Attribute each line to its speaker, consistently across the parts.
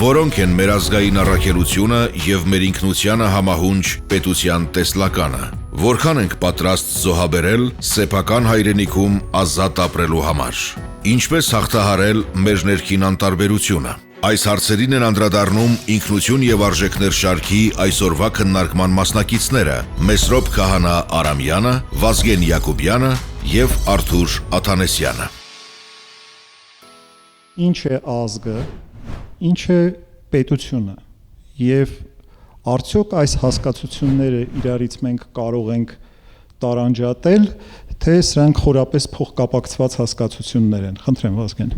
Speaker 1: որոնք են մեր ազգային առաքելությունը եւ մեր ինքնությանը համահունչ պետության տեսլականը, որքան ենք պատրաստ զոհաբերել սեփական հայրենիքում ազատ ապրելու համար, ինչպես հաղթահարել մեր ներքին անտարբերությունը։ Այս հարցերին են անդրադառնում ինքնություն եւ արժեքներ շարքի այսօրվա քննարկման մասնակիցները Մեսրոպ Քահանա Արամյանը, Վազգեն Յակոբյանը եւ Արթուր Աթանեսյանը։
Speaker 2: Ինչ է ազգը, ինչ է պետությունը եւ արդյոք այս հասկացությունները իրարից մենք կարող ենք տարանջատել, թե սրանք խորապես փոխկապակցված հասկացություններ են։ Խնդրեմ, Վազգեն։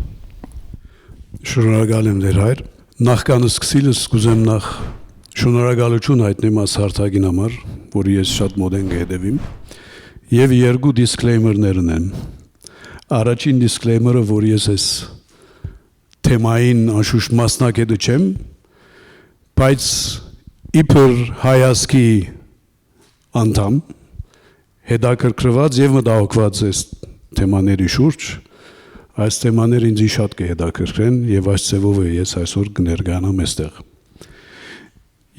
Speaker 3: Շնորհակալ եմ դեր հայր։ Նախքան սկսելուց կուզեմ նախ շնորհակալություն հայտնեմ այս հարթակին համար, որի ես շատ մոդեն կհետևեմ, եւ երկու դիսկլեյմերներ ունեմ։ Առաջին դիսկլեյմերը, որ ես ես թեմային անշուշտ մասնակետը չեմ, բայց իբր հայազգի անդամ հետաքրքրված եւ մտահոգված ես թեմաների շուրջ, այս թեմաները ինձ շատ կհետաքրքրեն եւ այս ձևով ես այսօր կներկայանամ այստեղ։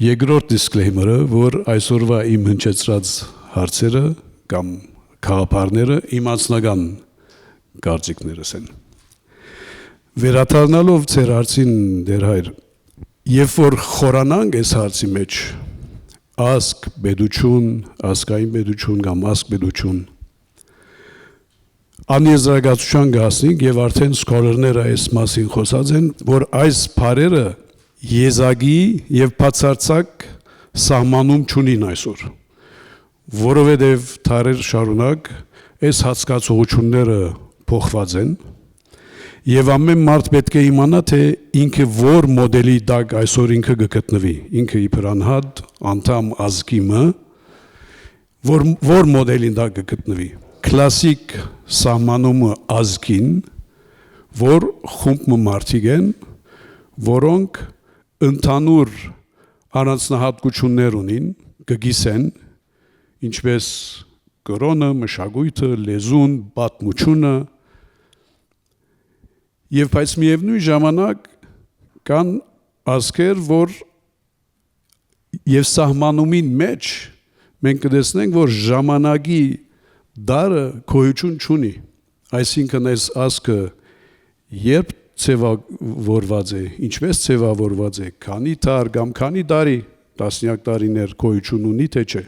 Speaker 3: Երկրորդ դիսկլեյմերը, որ այսօրվա իմ հնչեցրած հարցերը կամ գաղափարները իմ անձնական կարծիքներս են։ Վերադառնալով ձեր հարցին դեր հայր, երբ որ խորանանք այս հարցի մեջ ազգ, պետություն, ազգային պետություն կամ ազգ պետություն անեզրակացության գասնիկ եւ արդեն սկոլերները այս մասին խոսած են, որ այս բարերը եզակի եւ բացարձակ սահմանում չունին այսօր, որովհետեւ թարեր շարունակ այս հասկացողությունները փոխված են եւ ամեն մարդ պետք է իմանա թե ինքը որ մոդելի տակ այսօր ինքը գտնվի, ինքը իբր անհատ անդամ ազգի մը որ մոդելին տակ գտնվի Կլասիկ սահմանումը ազգին, որ խումբ մարդիկ են, որոնք ընդհանուր առանձնահատկություններ ունին, կգիսեն, ինչպես կրոնը, մշակույթը, լեզուն, պատմությունը, եւ բայց միևնույն ժամանակ կան ազգեր, որ եւ սահմանումին մեջ մենք կտեսնենք, որ ժամանակի դարը գոյություն չունի, այսինքն այս ազգը երբ ձևավորված է, ինչպես ձևավորված է, քանի դար կամ քանի տարի, տասնյակ տարիներ գոյություն ունի, թե չէ։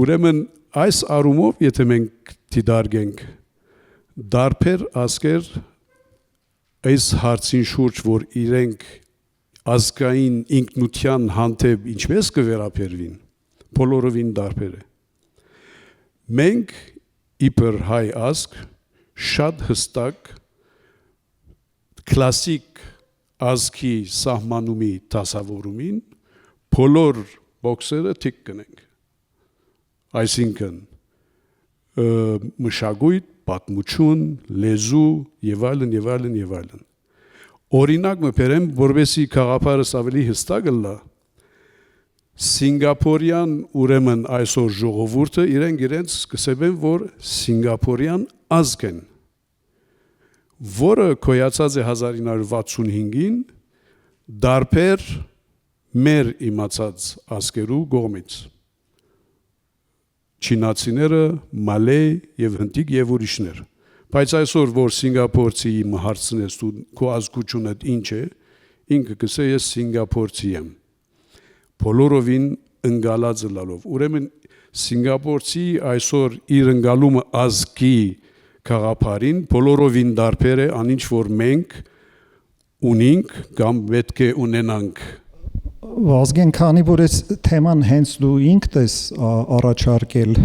Speaker 3: Ուրեմն այս առումով, եթե մենք դիտարկենք դարբեր ազգեր այս հարցին շուրջ, որ իրենք ազգային ինքնության հանդեպ ինչպես կվերապերվին, բոլորովին դարբեր է։ Մենք իբր հայ ազգ շատ հստակ կլասիկ ազգի սահմանումի դասավորումին բոլոր բոքսերը թիկ կնենք, այսինքն մշակույթ, պատմություն, լեզու եւ այլն եւ այլն եւ այլն։ Օրինակ մբերեմ, որովհետեւ գաղափարս ավելի հստակ լա Սինգապորյան ուրեմն այսօր ժողովուրդը իրենց կսեբեն, որ սինգապորյան ազգ են, որը կոյացած է 1965-ին դարբեր մեր իմացած ազգերու կողմից։ Չինացիները, մալե եւ հնդիկ եւ ուրիշներ։ Բայց այսօր որ սինգապորցի հարցնես դու քո ազգությունդ ինչ է, ինքը կսե ես սինգապորցի եմ։ Բոլորովին ընկալած լալով։ Ուրեմն Սինգապորցի այսօր իր ընկալումը ազգի գաղափարին բոլորովին դարբեր է, անինչ որ մենք ունենք կամ պետք է ունենանք։
Speaker 2: Վազգեն, քանի որ այս թեման հենց դու ինքդ ես առաջարկել,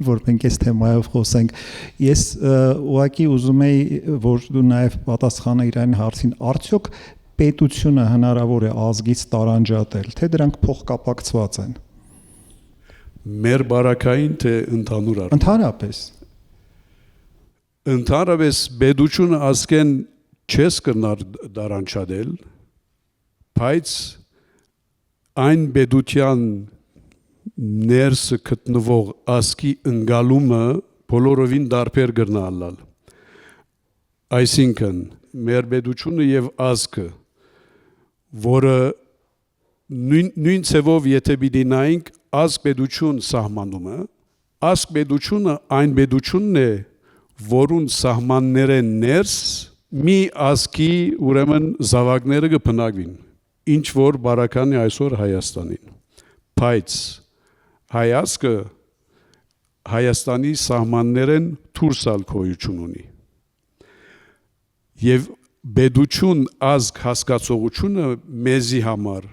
Speaker 2: որ մենք այս թեմայով խոսենք, ես ուղղակի ուզում եի, որ դու նաև պատասխանեիր այն հարցին, արդյոք պետությունը հնարավոր է ազգից տարանջատել, թե դրանք փոխկապակցված են։
Speaker 3: Մեր բարակային թե ընդհանուր առ։
Speaker 2: Ընդհանրապես։
Speaker 3: Ընդհանրապես պետությունը ազգեն չես կրնար տարանջատել, բայց այն պետության ներսը գտնվող ազգի ընկալումը բոլորովին դարբեր կրնալալ։ Այսինքն մեր պետությունը եւ ազգը որը նույն ցևով եթե պիտի նայենք ազգ պետություն սահմանումը, ազգ պետությունը այն պետությունն է, որուն սահմանները ներս մի ազգի ուրեմն զավակները կբնակվին, ինչ որ բարականի այսօր Հայաստանին, բայց հայ ազգը Հայաստանի սահմաններեն դուրսալ գոյություն ունի եւ պետություն ազգ հասկացողությունը մեզի համար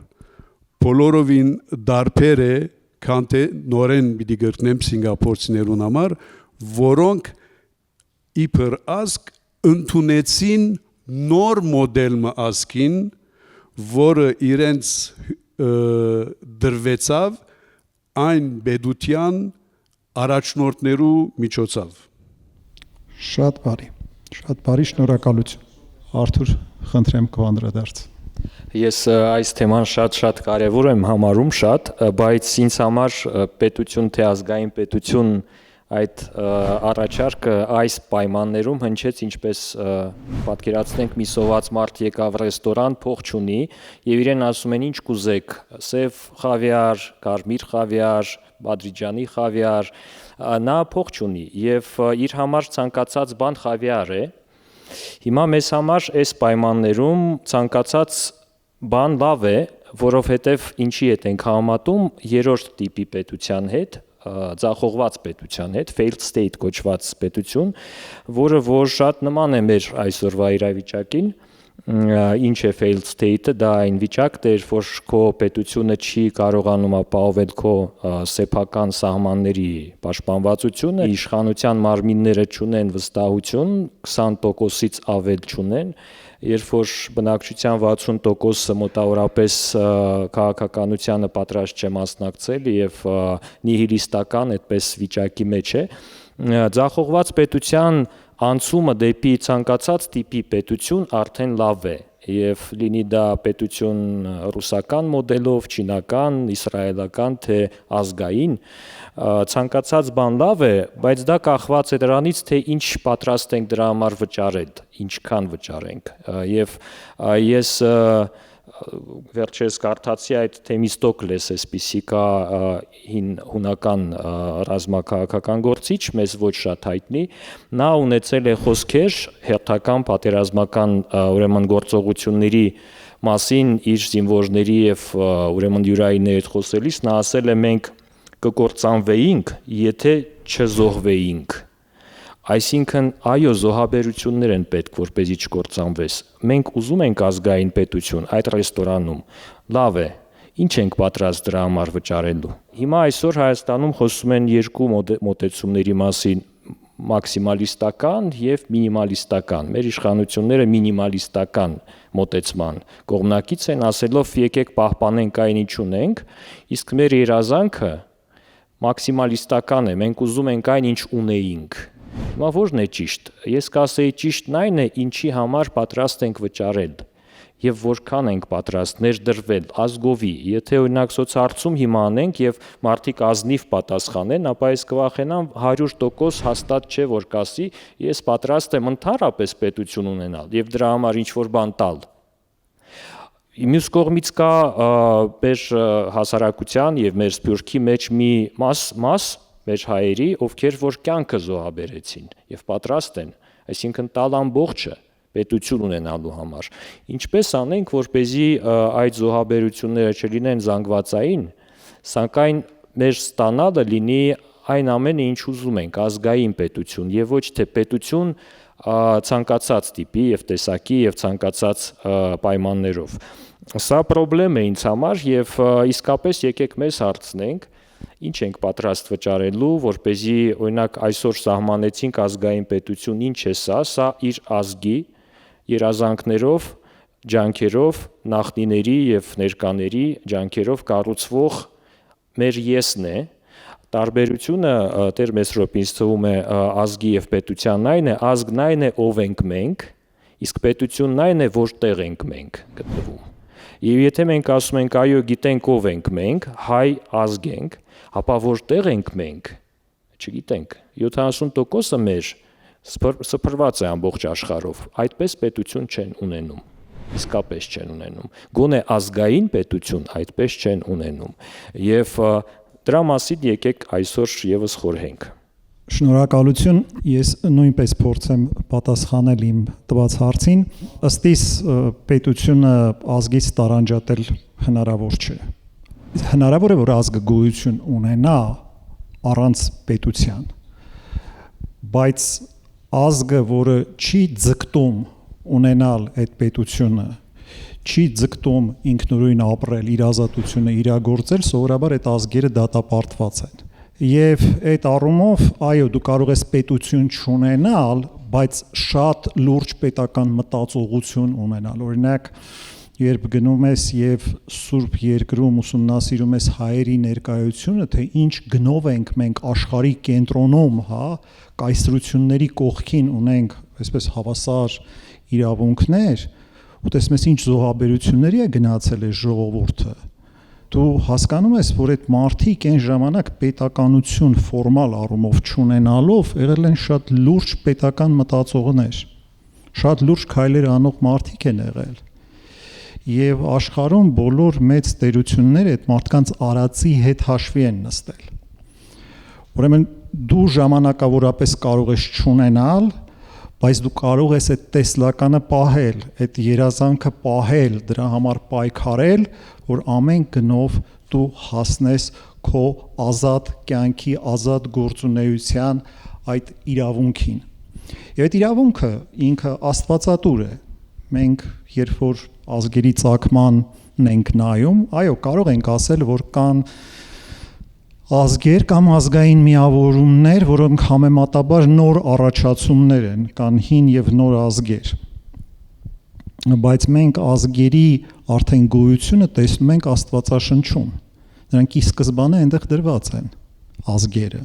Speaker 3: բոլորովին դարբեր է, քան թե նորեն պիտի գրտնեմ սինգապորցիներուն համար, որոնք իբր ազգ ընդունեցին նոր մոդելը ազգին, որը իրենց դրվեցավ այն պետության առաջնորդներու միջոցով։
Speaker 2: Շատ բարի, շնորհակալություն։ Արթուր, խնդրեմ քո անդրադարձ։
Speaker 4: Ես այս թեման շատ կարևոր եմ համարում շատ, բայց ինձ համար պետություն թե ազգային պետություն այդ առաջարկը այս պայմաններում հնչեց, ինչպես պատկերացնենք մի սոված մարդ եկավ ռեստորան, փող չունի եւ իրեն ասում են ինչ կուզեք, սև խավիար, կարմիր խավիար, բադրիջանի խավիար, նա փող չունի եւ իր համար ցանկացած բան խավիար է։ Հիմա մեզ համար այս պայմաններում ցանկացած բան լավ է, որովհետեւ ինչի հետ ենք համատում երրորդ տիպի պետության հետ, ձախողված պետության հետ, failed state կոչված պետություն, որը որ շատ նման է մեր այսօրվա իրավիճակին, ինչ է failed state-ը, դա այն վիճակն է, որ քո պետությունը չի կարողանում ապահովել քո սեփական սահմանների պաշտպանվածությունը, իշխանության մարմինները չունեն վստահություն, 20%-ից ավել չունեն, երբ որ բնակչության 60%-ը մոտավորապես քաղաքականությանը պատրաստ չէ մասնակցել եւ նիհիլիստական այդպես վիճակի մեջ է, ձախողված պետության անցումը դեպի ցանկացած տիպի պետություն արդեն լավ է եւ լինի դա պետություն ռուսական մոդելով, չինական, իսրայելական թե ազգային, ցանկացած բան լավ է, բայց դա կախված է դրանից, թե ինչ պատրաստ ենք դրա համար վճարել, ինչքան վճարենք եւ ես վերջերս կարդացի այդ Թեմիստոկլես էսպիսի կա հունական ռազմաքաղաքական գործիչ, մեզ ոչ շատ հայտնի, նա ունեցել է խոսքեր հերթական պատերազմական ուրեմն գործողությունների մասին իր զինվորների եւ ուրեմն յուրայինների հետ խոսելիս նա ասել է մենք կկործանվեինք, եթե չզոհվեինք։ Այսինքն, այո, զոհաբերություններ են պետք, որպեսզի չկործանվես։ Մենք ուզում ենք ազգային պետություն այդ ռեստորանում։ Լավ է, ինչ ենք պատրաստ դրա համար վճարելու։ Հիմա այսօր Հայաստանում խոսում են երկու մոտեցումների մասին՝ մաքսիմալիստական եւ մինիմալիստական։ Մեր իշխանությունները մինիմալիստական մոտեցման կողմնակից են, ասելով եկեք պահպանենք այն ինչ ունենք, իսկ մեր երազանքը մաքսիմալիստական է, մենք ուզում ենք այն ինչ ունեինք։ Հիմա ո՞րն է ճիշտ։ Ես կասեի ճիշտն այն է, ինչի համար պատրաստ ենք վճարել եւ որքան ենք պատրաստ ներդրվել ազգովի։ Եթե օրինակ սոցհարցում հիմա անենք եւ մարդիկ ազնիվ պատասխանեն, ապա ես կվախենամ 100% հաստատ չէ որ կասի ես պատրաստ եմ ընդհանրապես պետություն ունենալ եւ դրա համար ինչ որ բան տալ։ Մյուս կողմից կա մեր հասարակության եւ մեր սփյուռքի մեջ մի մաս մեր հայերի, ովքեր որ կյանքը զոհաբերեցին եւ պատրաստ են, այսինքն տալ ամբողջը պետություն ունենալու համար։ Ինչպես անենք, որպեսզի այդ զոհաբերությունները չլինեն զանգվածային, սակայն մեր ստանալը լինի այն ամենը, ինչ ուզում ենք, ազգային պետություն եւ ոչ թե պետություն ցանկացած տիպի եւ տեսակի եւ ցանկացած պայմաններով։ Սա խնդրեմ է ինձ համար եւ իսկապես եկեք մեզ հարցնենք ինչ ենք պատրաստ վճարելու, որպեսզի օրինակ այսօր սահմանեցինք ազգային պետություն, ինչ է սա իր ազգի երազանքներով, ջանքերով, նախնիների եւ ներկաների ջանքերով կառուցվող մեր եսն է։ Տարբերությունը Տեր Մեսրոպինց թվում է ազգի եւ պետությանն այն է, ազգն այն է, ով ենք մենք, իսկ պետությունն այն է, որտեղ ենք մենք գտնվում։ Եվ եթե մենք ասում ենք այո, գիտենք ով ենք մենք, հայ ազգ ենք, ապա որտեղ ենք մենք, չգիտենք։ 70%-ը մեր սփռված է ամբողջ աշխարհով, այդպես պետություն չեն ունենում։ իսկապես չեն ունենում։ Գոնե ազգային պետություն այդպես չեն ունենում։ Եվ դրա մասին եկեք այսօր եւս խորհենք։
Speaker 2: Շնորհակալություն, ես նույնպես փորձեմ պատասխանել իմ տված հարցին, ըստ իս պետությունը ազգից տարանջատել հնարավոր չէ։ Հնարավոր է, որ ազգը գոյություն ունենա առանց պետության, բայց ազգը, որը չի ձգտում ունենալ այդ պետությունը, չի ձգտում ինքնուրույն ապրել, իր ազատությունը իրագործել, սովորաբար այդ ազգերը դատապարտված են։ Եվ այդ առումով, այո, դու կարող ես պետություն չունենալ, բայց շատ լուրջ պետական մտածողություն ունենալ։ Օրինակ, երբ գնում ես եւ Սուրբ Երկրում ուսումնասիրում ես հայերի ներկայությունը, թե ինչ գնով ենք մենք աշխարհի կենտրոնում, կայսրությունների կողքին ունենք այսպես հավասար իրավունքներ, ու տեսնում ես ինչ զոհաբերությունների է գնացել է ժողովուրդը։ Դու հասկանում ես, որ այդ մարդիկ այն ժամանակ պետականություն ֆորմալ առումով չունենալով եղել են շատ լուրջ պետական մտածողներ, շատ լուրջ քայլեր անող մարդիկ են եղել։ Եվ աշխարհում բոլոր մեծ տերությունները այդ մարդկանց արածի հետ հաշվի են նստել։ Ուրեմն դու ժամանակավորապես կարող ես չունենալ, բայց դու կարող ես այդ տեսլականը պահել, այդ երազանքը պահել, դրա համար պայքարել, որ ամեն գնով դու հասնես քո ազատ կյանքի, ազատ գործունեության այդ իրավունքին։ Եվ այդ իրավունքը ինքը աստվածատուր է։ Մենք երբ որ ազգերի ծագմանն ենք նայում, այո, կարող ենք ասել, որ կան ազգեր կամ ազգային միավորումներ, որոնք համեմատաբար նոր առաջացումներ են, կան հին եւ նոր ազգեր։ Բայց մենք ազգերի արդեն գոյությունը տեսնում ենք Աստվածաշնչում։ Նրանք ի սկզբանե այնտեղ դրված են, ազգերը։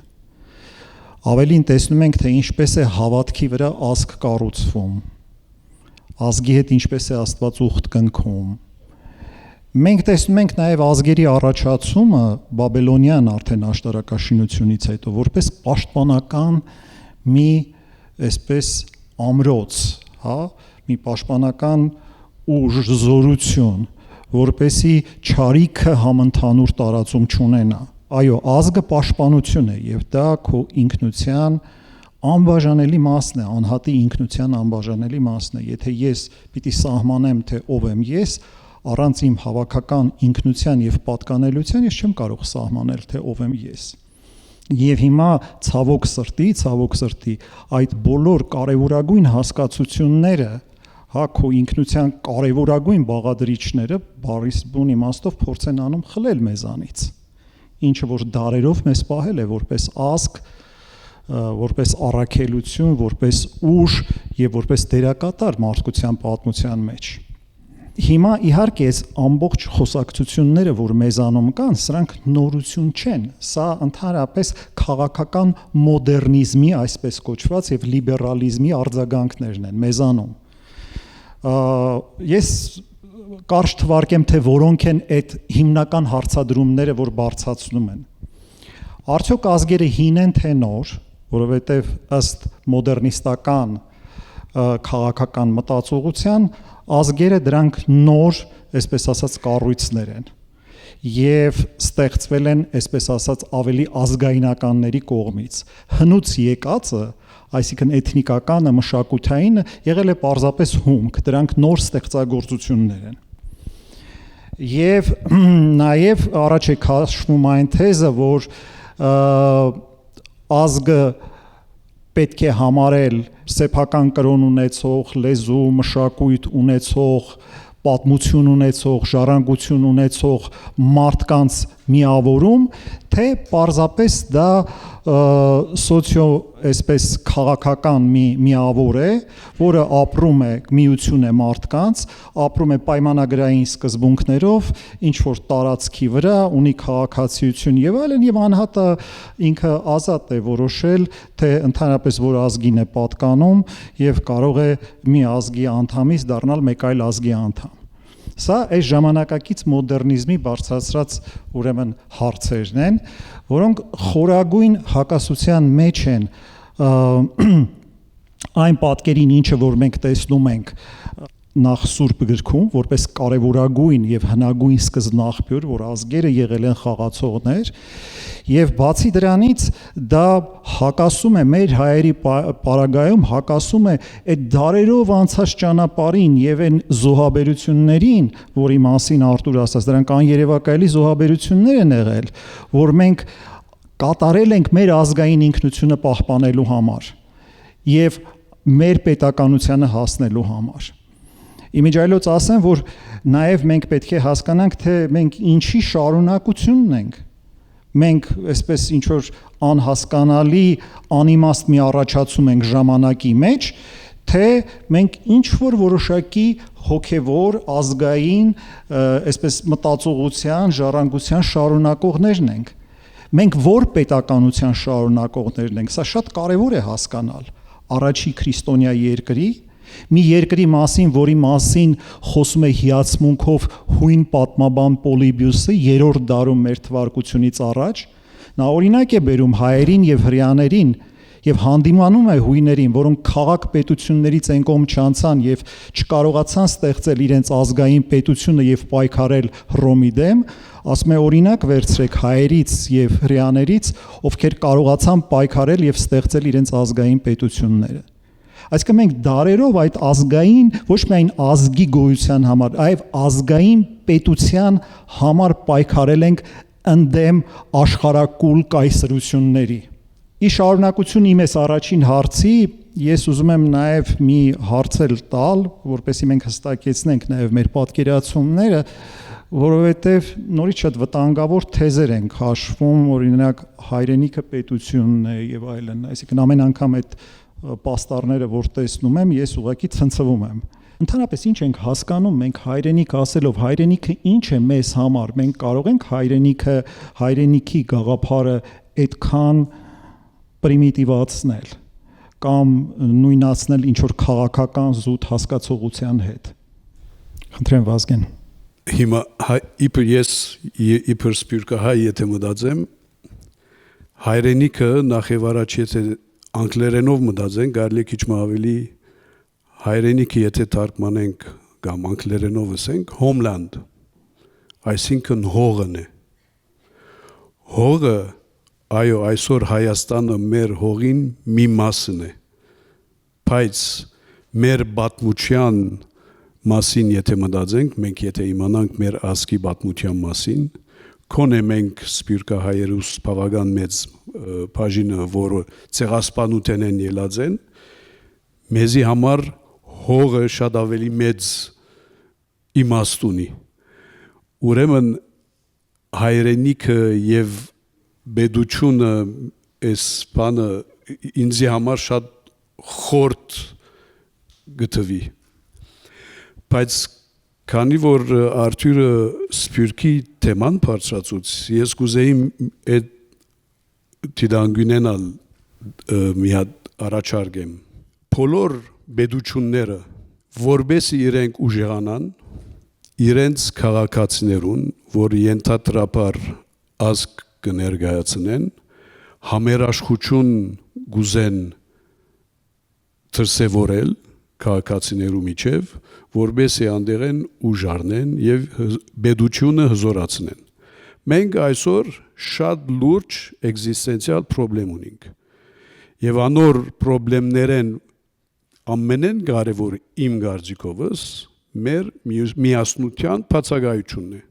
Speaker 2: Ավելին տեսնում ենք, թե ինչպես է հավատքի վրա ազգ կառուցվում, ազգի հետ ինչպես է Աստված ուխտ կնքում։ Մենք տեսնում ենք նաև ազգերի առաջացումը բաբելոնյան արդեն աշտարակաշինությունից հետո, որպես պաշտպանական մի այսպես ամրոց, մի պաշտպանական ուժ, զորություն, որպեսի չարիքը համընդհանուր տարածում չունենա։ Այո, ազգը պաշտպանություն է եւ դա քո ինքնության անբաժանելի մասն է, անհատի ինքնության անբաժանելի մասն է։ Եթե ես պիտի սահմանեմ, թե ով եմ ես, առանց իմ հավաքական ինքնության եւ պատկանելիության ես չեմ կարող սահմանել, թե ով եմ ես։ Եվ հիմա ցավոք սրտի, այդ բոլոր կարևորագույն հասկացությունները, քո ինքնության կարևորագույն բաղադրիչները բարիս բուն իմաստով փորձ են անում խլել մեզանից։ Ինչը որ դարերով մեզ պահել է որպես ազգ, որպես առաքելություն, որպես ուժ եւ որպես դերակատար մարդկության պատմության մեջ։ Հիմա իհարկե այս ամբողջ խոսակցությունները, որ մեզանում կան, սրանք նորություն չեն։ Սա ընդհանրապես քաղաքական մոդեռնիզմի, այսպես կոչված, եւ լիբերալիզմի արձագանքներն են մեզանում։ Ես կարճ թվարկեմ, թե որոնք են այդ հիմնական հարցադրումները, որ բարձրացնում են։ Արդյոք ազգերը հին են թե նոր, որովհետև ըստ մոդեռնիստական քաղաքական մտածողության ազգերը դրանք նոր, այսպես ասած, կառույցներ են եւ ստեղծվել են, այսպես ասած, ավելի ազգայնականների կողմից։ Հնուց եկածը, այսինքն էթնիկականը, մշակութայինը եղել է պարզապես հումք, դրանք նոր ստեղծագործություններ են։ Եվ նաեւ առաջ է քաշվում այն թեզը, որ ազգը պետք է համարել սեփական կրոն ունեցող, լեզու, մշակույթ ունեցող, պատմություն ունեցող, ժառանգություն ունեցող մարդկանց միավորում, թե պարզապես դա սոցիո այսպես քաղաքական մի միավոր է, որը ապրում է, միություն է մարդկանց, ապրում է պայմանագրային սկզբունքներով, ինչ որ տարածքի վրա, ունի քաղաքացիություն եւ այլն, եւ անհատը ինքը ազատ է որոշել, թե ընդհանրապես որ ազգին է պատկանում եւ կարող է մի ազգի անդամից դառնալ մեկ այլ ազգի անդամ։ Սա այս ժամանակակից մոդեռնիզմի բարձրացրած ուրեմն հարցերն են, որոնք խորագույն հակասության մեջ են այն պատկերին, ինչը որ մենք տեսնում ենք նախ Սուրբ գրքում որպես կարևորագույն եւ հնագույն սկզբնաղբյուր, որ ազգերը եղել են խաղացողներ, եւ բացի դրանից դա հակասում է մեր հայերի պարագայում հակասում է այդ դարերով անցած ճանապարհին եւ այն զոհաբերություններին, որի մասին Արտուր ասաց, դրանք աներևակայելի զոհաբերություններ են եղել, որ մենք կատարել ենք մեր ազգային ինքնությունը պահպանելու համար եւ մեր պետականությանը հասնելու համար։ Իմիջայլոց ասեմ, որ նաև մենք պետք է հասկանանք, թե մենք ինչի շարունակությունն ենք։ Մենք այսպես ինչ որ անհասկանալի անիմաստ մի առաջացում ենք ժամանակի մեջ, թե մենք ինչ որ որոշակի հոգևոր, ազգային, այսպես մտածողության, ժառանգության շարունակողներն ենք։ Մենք որ պետականության շարունակողներն ենք, սա շատ կարևոր է հասկանալ։ Առաջի քրիստոնյա երկրի, մի երկրի մասին, որի մասին խոսում է հիացմունքով հույն պատմաբան Պոլիբիուսը 3-րդ դարում մեր թվարկությունից առաջ, նա օրինակ է բերում հայերին եւ հրեաներին եւ հանդիմանում է հույներին, որոնք քաղաք պետություններից են կողմ չանցան եւ չկարողացան ստեղծել իրենց ազգային պետությունը եւ պայքարել Հռոմի դեմ, ասում է օրինակ վերցրեք հայերից եւ հրեաներից, ովքեր կարողացան պայքարել եւ ստեղծել իրենց ազգային պետությունները։ Այսինքն մենք դարերով այդ ազգային ոչ միայն ազգի գոյության համար, այլ ազգային պետության համար պայքարել ենք ընդդեմ աշխարհակուլ կայսրությունների։ Ի շարունակություն իմ այս առաջին հարցի ես ուզում եմ նաև մի հարցել տալ, որպեսզի մենք հստակեցնենք նաև մեր պատկերացումները, որովհետև նորից շատ վտանգավոր թեզեր են հաշվում, օրինակ հայրենիքը պետությունն է եւ այլն, այսինքն ամեն անգամ այդ պաստառները որ տեսնում եմ, ես ուղղակի ցնցվում եմ։ Ընդհանրապես ինչ ենք հասկանում մենք հայրենիք ասելով, հայրենիքը ինչ է մեզ համար, մենք կարող ենք հայրենիքի գաղափարը այդքան պրիմիտիվացնել կամ նույնացնել ինչ որ քաղաքական զուտ հասկացողության հետ։ Խնդրեմ Վազգեն։
Speaker 3: Հիմա իբր սպյուրքահայ եթե մտածեմ, հայրենիքը նախ եւ առաջ եթե անգլերենով մտածենք, կարելի է քիչ ավելի հայրենիքը եթե թարգմանենք կամ անգլերենով ասենք homeland, այսինքն հողն է։ Հողը այո, այսօր Հայաստանը մեր հողին մի մասն է, բայց մեր պատմության մասին եթե մտածենք, մենք եթե իմանանք մեր ազգի պատմության մասին, կոնե մենք սպյուրքահայերուս բավական մեծ բաժինը, որը ցեղասպանության են ելած են, մեզի համար հողը շատ ավելի մեծ իմաստ ունի։ Ուրեմն հայրենիքը եւ բեդությունը այս բանը ինձի համար շատ խորտ գտվի։ Բայց քանի որ Արտուրը սպյուրքի թեման բարձրացուց, ես կուզեի այդ դիտանկյունենալ մի հատ առաջարկեմ։ Բոլոր բեդությունները, որբեսի իրենք ուժեղանան, իրենց քաղաքացիներուն, որ ենթադրաբար ազգ կներկայացնեն, համերաշխություն գուզեն դրսևորել քաղաքացիներու միջև, որբեսի անդերեն ուժառնեն եւ բեդությունը հզորացնեն։ Մենք այսօր շատ լուրջ էգզիստենցիալ պրոբլեմ ունենք։ Եվ անոր պրոբլեմներեն ամենեն կարևոր իմ կարծիքովս մեր միասնության բացակայությունն է։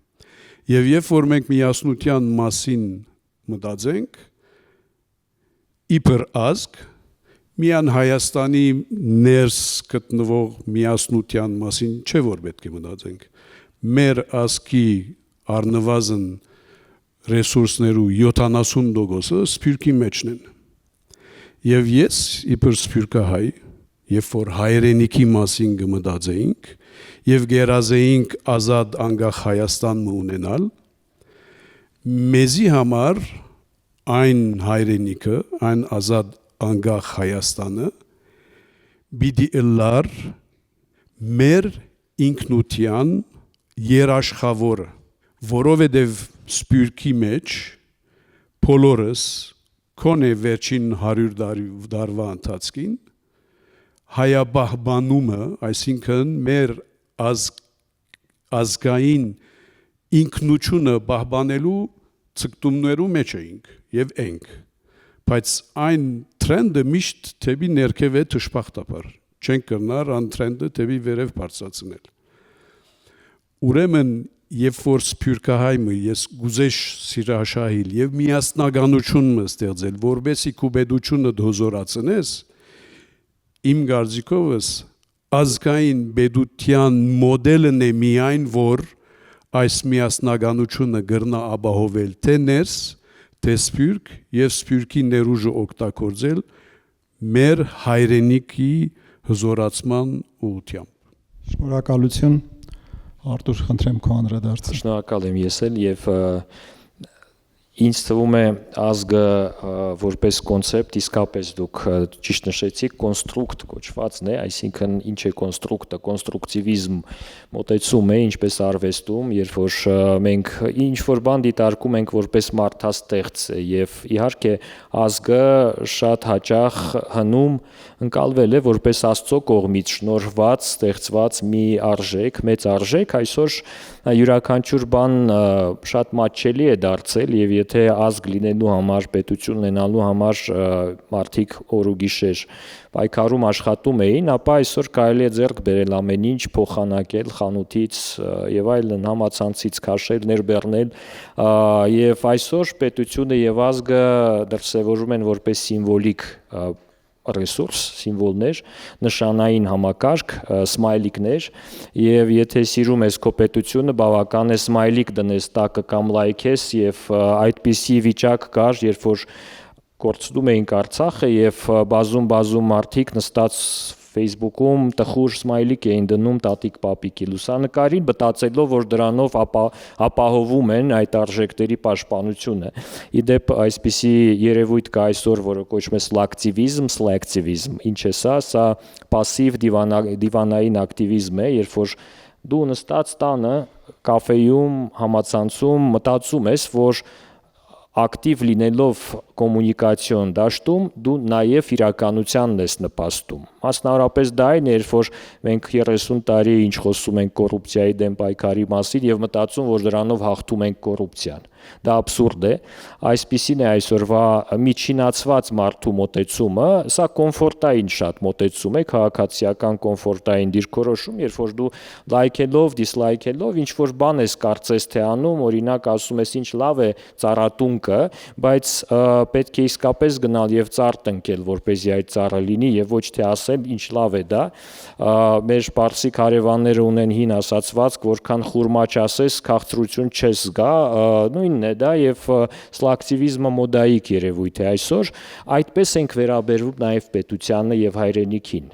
Speaker 3: Եվ երբ որ մենք միասնության մասին մտածենք, իբր ազգ, միան Հայաստանի ներս գտնվող միասնության մասին չէ որ պետք է մտածենք։ Մեր ազգի առնվազն ռեսուրսներու 70%-ը սպյուրքի մեջն են։ Եվ ես իբր սպյուրքահայ, երբ որ հայրենիքի մասին կմտածեինք եւ գերազեինք ազատ անկախ Հայաստանը ունենալ, մեզի համար այն հայրենիքը, այն ազատ անկախ Հայաստանը պիտի ըլլար մեր ինքնության երաշխավորը, որովհետև սպյուրքի մեջ բոլորս կոնե վերջին 100 տարվա ընթացքին հայաբահբանումը, այսինքն մեր ազգային ինքնությունը պահպանելու ցկտումներու մեջ էինք եւ ենք, բայց այն տրենդը միշտ թեպի ներքև է դժբախտաբար, չենք կրնար այն տրենդը թեպի վերև բարձրացնել։ Ուրեմն երբ որ սփյուռքահայմը ես գուզեշ սիրաշահիլ եւ միասնականությունը ստեղծել, որբեսի քուբեդությունը դոզորացնես, իմ գարձիկովս ազգային բեդության մոդելն է միայն որ այս միասնականությունը գրնա ապահովել թե ներս, թե սփյուռք եւ սփյուռքի ներուժը օգտագործել մեր հայրենիքի հզորացման ուղղությամբ։
Speaker 2: Շնորհակալություն, Արտուր, խնդրեմ քո անդրադարձը։
Speaker 4: Շնորհակալ եմ ես էլ եւ ինձ թվում է ազգը որպես կոնցեպտ իսկապես դուք ճիշտ նշեցիք կոնստրուկտ կոչվածն է, այսինքն ինչ է կոնստրուկտը, կոնստրուկտիվիզմ մոտեցում է ինչպես արվեստում, երբ որ մենք ինչ որ բան դիտարկում ենք որպես մարդաստեղծ եւ իհարկե ազգը շատ հաճախ հնում ընկալվել է որպես Աստծո կողմից շնորհված, ստեղծված մի արժեք, մեծ արժեք, այսօր յուրաքանչյուր բան շատ մատչելի է դարձել եւ եթե ազգ լինելու համար, պետություն ունենալու համար մարդիկ օր ու գիշեր պայքարում աշխատում էին, ապա այսօր կարելի է ձեռք բերել ամեն ինչ, փոխանակել խանութից եւ այլն, համացանցից քաշել, ներբեռնել եւ այսօր պետությունը եւ ազգը դրսեւորում են որպես սիմվոլիկ ռեսուրս, սիմվոլներ, նշանային համակարգ, սմայլիկներ եւ եթե սիրում ես քո պետությունը, բավական է սմայլիկ դնես տակը կամ լայքես եւ այդպիսի վիճակ կար, երբ որ կորցնում էինք Արցախը եւ բազում մարդիկ նստած Facebook-ում տխուր սմայլիկ էին դնում տատիկ պապիկի լուսանկարին, մտածելով, որ դրանով ապահովում են այդ արժեքների պաշտպանությունը։ Իդեպ այսպիսի երևույթ կա այսօր, որը կոչվում է սելեկտիվիզմ, ինչ է սա, սա пассив դիվանային ակտիվիզմ է, երբ որ դու նստած տանը կաֆեյում, համացանցում մտածում ես, որ ակտիվ լինելով կոմունիկացիոն դաշտում դու նաև իրականությանն ես նպաստում։ Մասնավորապես դա այն էր, որ մենք 30 տարի ինչ խոսում ենք կոռուպցիայի դեմ պայքարի մասին եւ մտածում, որ դրանով հաղթում ենք կոռուպցիան։ Դա абսուրդ է։ Այսպիսին է այսօրվա միջինացված մարդու մոտեցումը, սա կոմֆորտային շատ մոտեցում է, քաղաքացիական կոմֆորտային դիրքորոշում, երբ որ դու լայքելով, դիսլայքելով ինչ որ բան ես կարծես թե անում, օրինակ ասում ես ինչ լավ է ծառատունկը, բայց պետք է իսկապես գնալ եւ ծառ տնկել, որպեսզի այդ ծառը լինի եւ ոչ թե ասել ինչ լավ է դա։ Մեր պարսիկ հարևանները ունեն հին ասացվածք, որքան խուրմա չասես, քաղցրություն չես զգա, նույնն է դա եւ սլակտիվիզմը մոդայիկ երևույթ է այսօր, այդպես ենք վերաբերվում նաեւ պետությանը եւ հայրենիքին։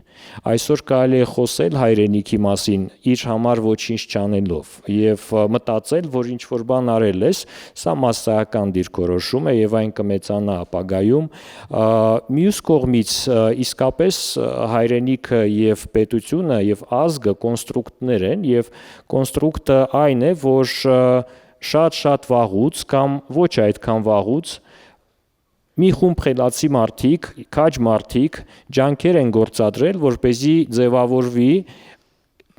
Speaker 4: Այսօր կարելի է խոսել հայրենիքի մասին իր համար ոչինչ չանելով եւ մտածել, որ ինչ որ բան արել ես, սա մասսայական դիրքորոշում է եւ այն կմեծանա ապագայում։ Մյուս կողմից իսկապես հայրենիքը եւ պետությունը եւ ազգը կոնստրուկտներ են եւ կոնստրուկտը այն է, որ շատ վաղուց կամ ոչ այդքան վաղուց մի խումբ խելացի մարդիկ, քաջ մարդիկ ջանքեր են գործադրել, որպեսզի ձևավորվի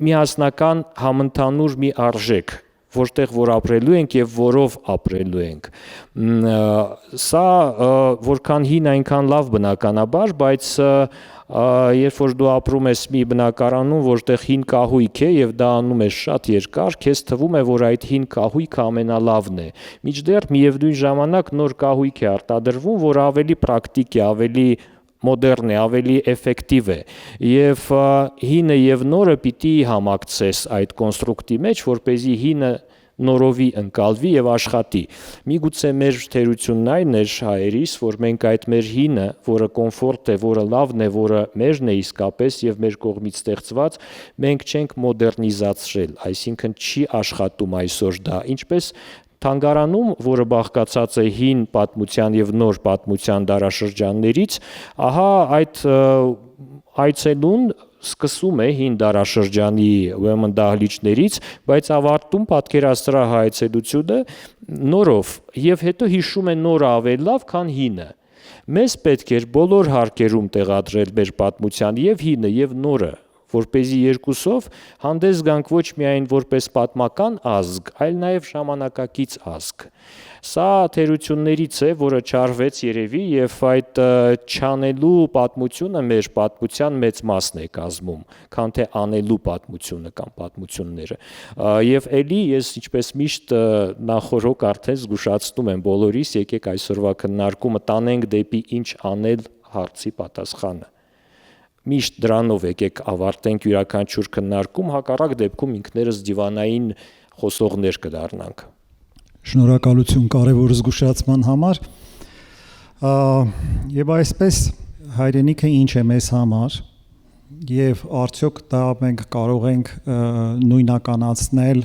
Speaker 4: միասնական համընդհանուր մի արժեք, որտեղ որ ապրելու ենք եւ որով ապրելու ենք։ Սա որքան հին այնքան լավ բնականաբար, բայց երբ որ դու ապրում ես մի բնակարանում, որտեղ հին կահույք է եւ դա անում ես շատ երկար, քեզ թվում է, որ այդ հին կահույքը ամենալավն է։ Մինչդեռ միևնույն ժամանակ նոր կահույք է արտադրվում, որ ավելի պրակտիկ է, ավելի մոդեռն է, ավելի էֆեկտիվ է։ Եվ հինը եւ նորը պիտի համակցես այդ կոնստրուկտի մեջ, որպեսզի հինը նորովի ընկալվի եւ աշխատի։ Միգուցե մեր թերությունն այն էր հայերիս, որ մենք այդ մեր հինը, որը կոմֆորտ է, որը լավն է, որը մերն է իսկապես եւ մեր կողմից ստեղծված, մենք չենք մոդեռնիզացրել, այսինքն չի աշխատում այսօր դա։ Ինչպես թանգարանում, որը բաղկացած է հին պատմության եւ նոր պատմության դարաշրջաններից, ահա այդ այցելուն սկսում է հին դարաշրջանի ուրեմն դահլիճներից, բայց ավարտում պատկերասրահ այցելությունը նորով եւ հետո հիշում է նորը ավելի լավ, քան հինը։ Մեզ պետք էր բոլոր հարկերում տեղադրել մեր պատմության եւ հինը եւ նորը, որպեսզի երկուսով հանդես գանք ոչ միայն որպես պատմական ազգ, այլ նաև ժամանակակից ազգ։ Սա թերություններից է, որը չարվեց երևի եւ այդ չանելու պատմությունը մեր պատմության մեծ մասն է կազմում, քան թե անելու պատմությունը կամ պատմությունները։ Եվ ելի ես ինչպես միշտ նախորոք արդեն զգուշացնում եմ բոլորիս, եկեք այսօրվա քննարկումը տանենք դեպի ինչ անել հարցի պատասխանը։ Միշտ դրանով եկեք ավարտենք յուրաքանչյուր քննարկում, հակառակ դեպքում ինքներս դիվանային խոսողներ կդառնանք։
Speaker 2: Շնորհակալություն կարևոր զգուշացման համար։ Եվ այսպես հայրենիքը ինչ է մեզ համար եւ արդյոք դա մենք կարող ենք նույնականացնել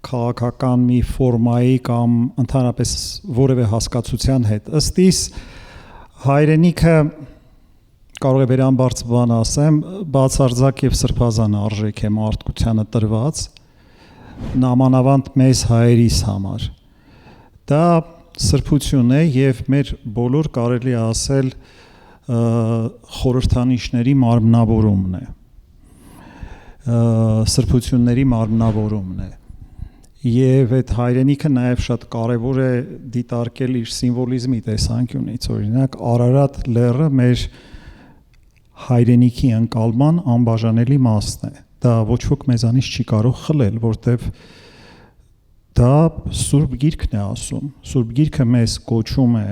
Speaker 2: քաղաքական մի ֆորմայի կամ ընդհանրապես որևէ հասկացության հետ։ Ըստ իս հայրենիքը կարող է վերամբարձ բան ասեմ, բացարձակ եւ սրբազան արժեք է մարդկությանը տրված, նամանավանդ մեզ հայերիս համար։ Դա սրբություն է եւ մեր բոլոր կարելի է ասել խորհրդանիշների մարմնավորումն է։ Սրբությունների մարմնավորումն է։ Եվ այդ հայրենիքը նաև շատ կարևոր է դիտարկել իր սիմվոլիզմի տեսանկյունից, օրինակ Արարատ լեռը մեր հայրենիքի ընկալման անբաժանելի մասն է։ Դա ոչ ոք մեզանից չի կարող խլել, որտեվ դա Սուրբ Գիրքն է ասում։ Սուրբ Գիրքը մեզ կոչում է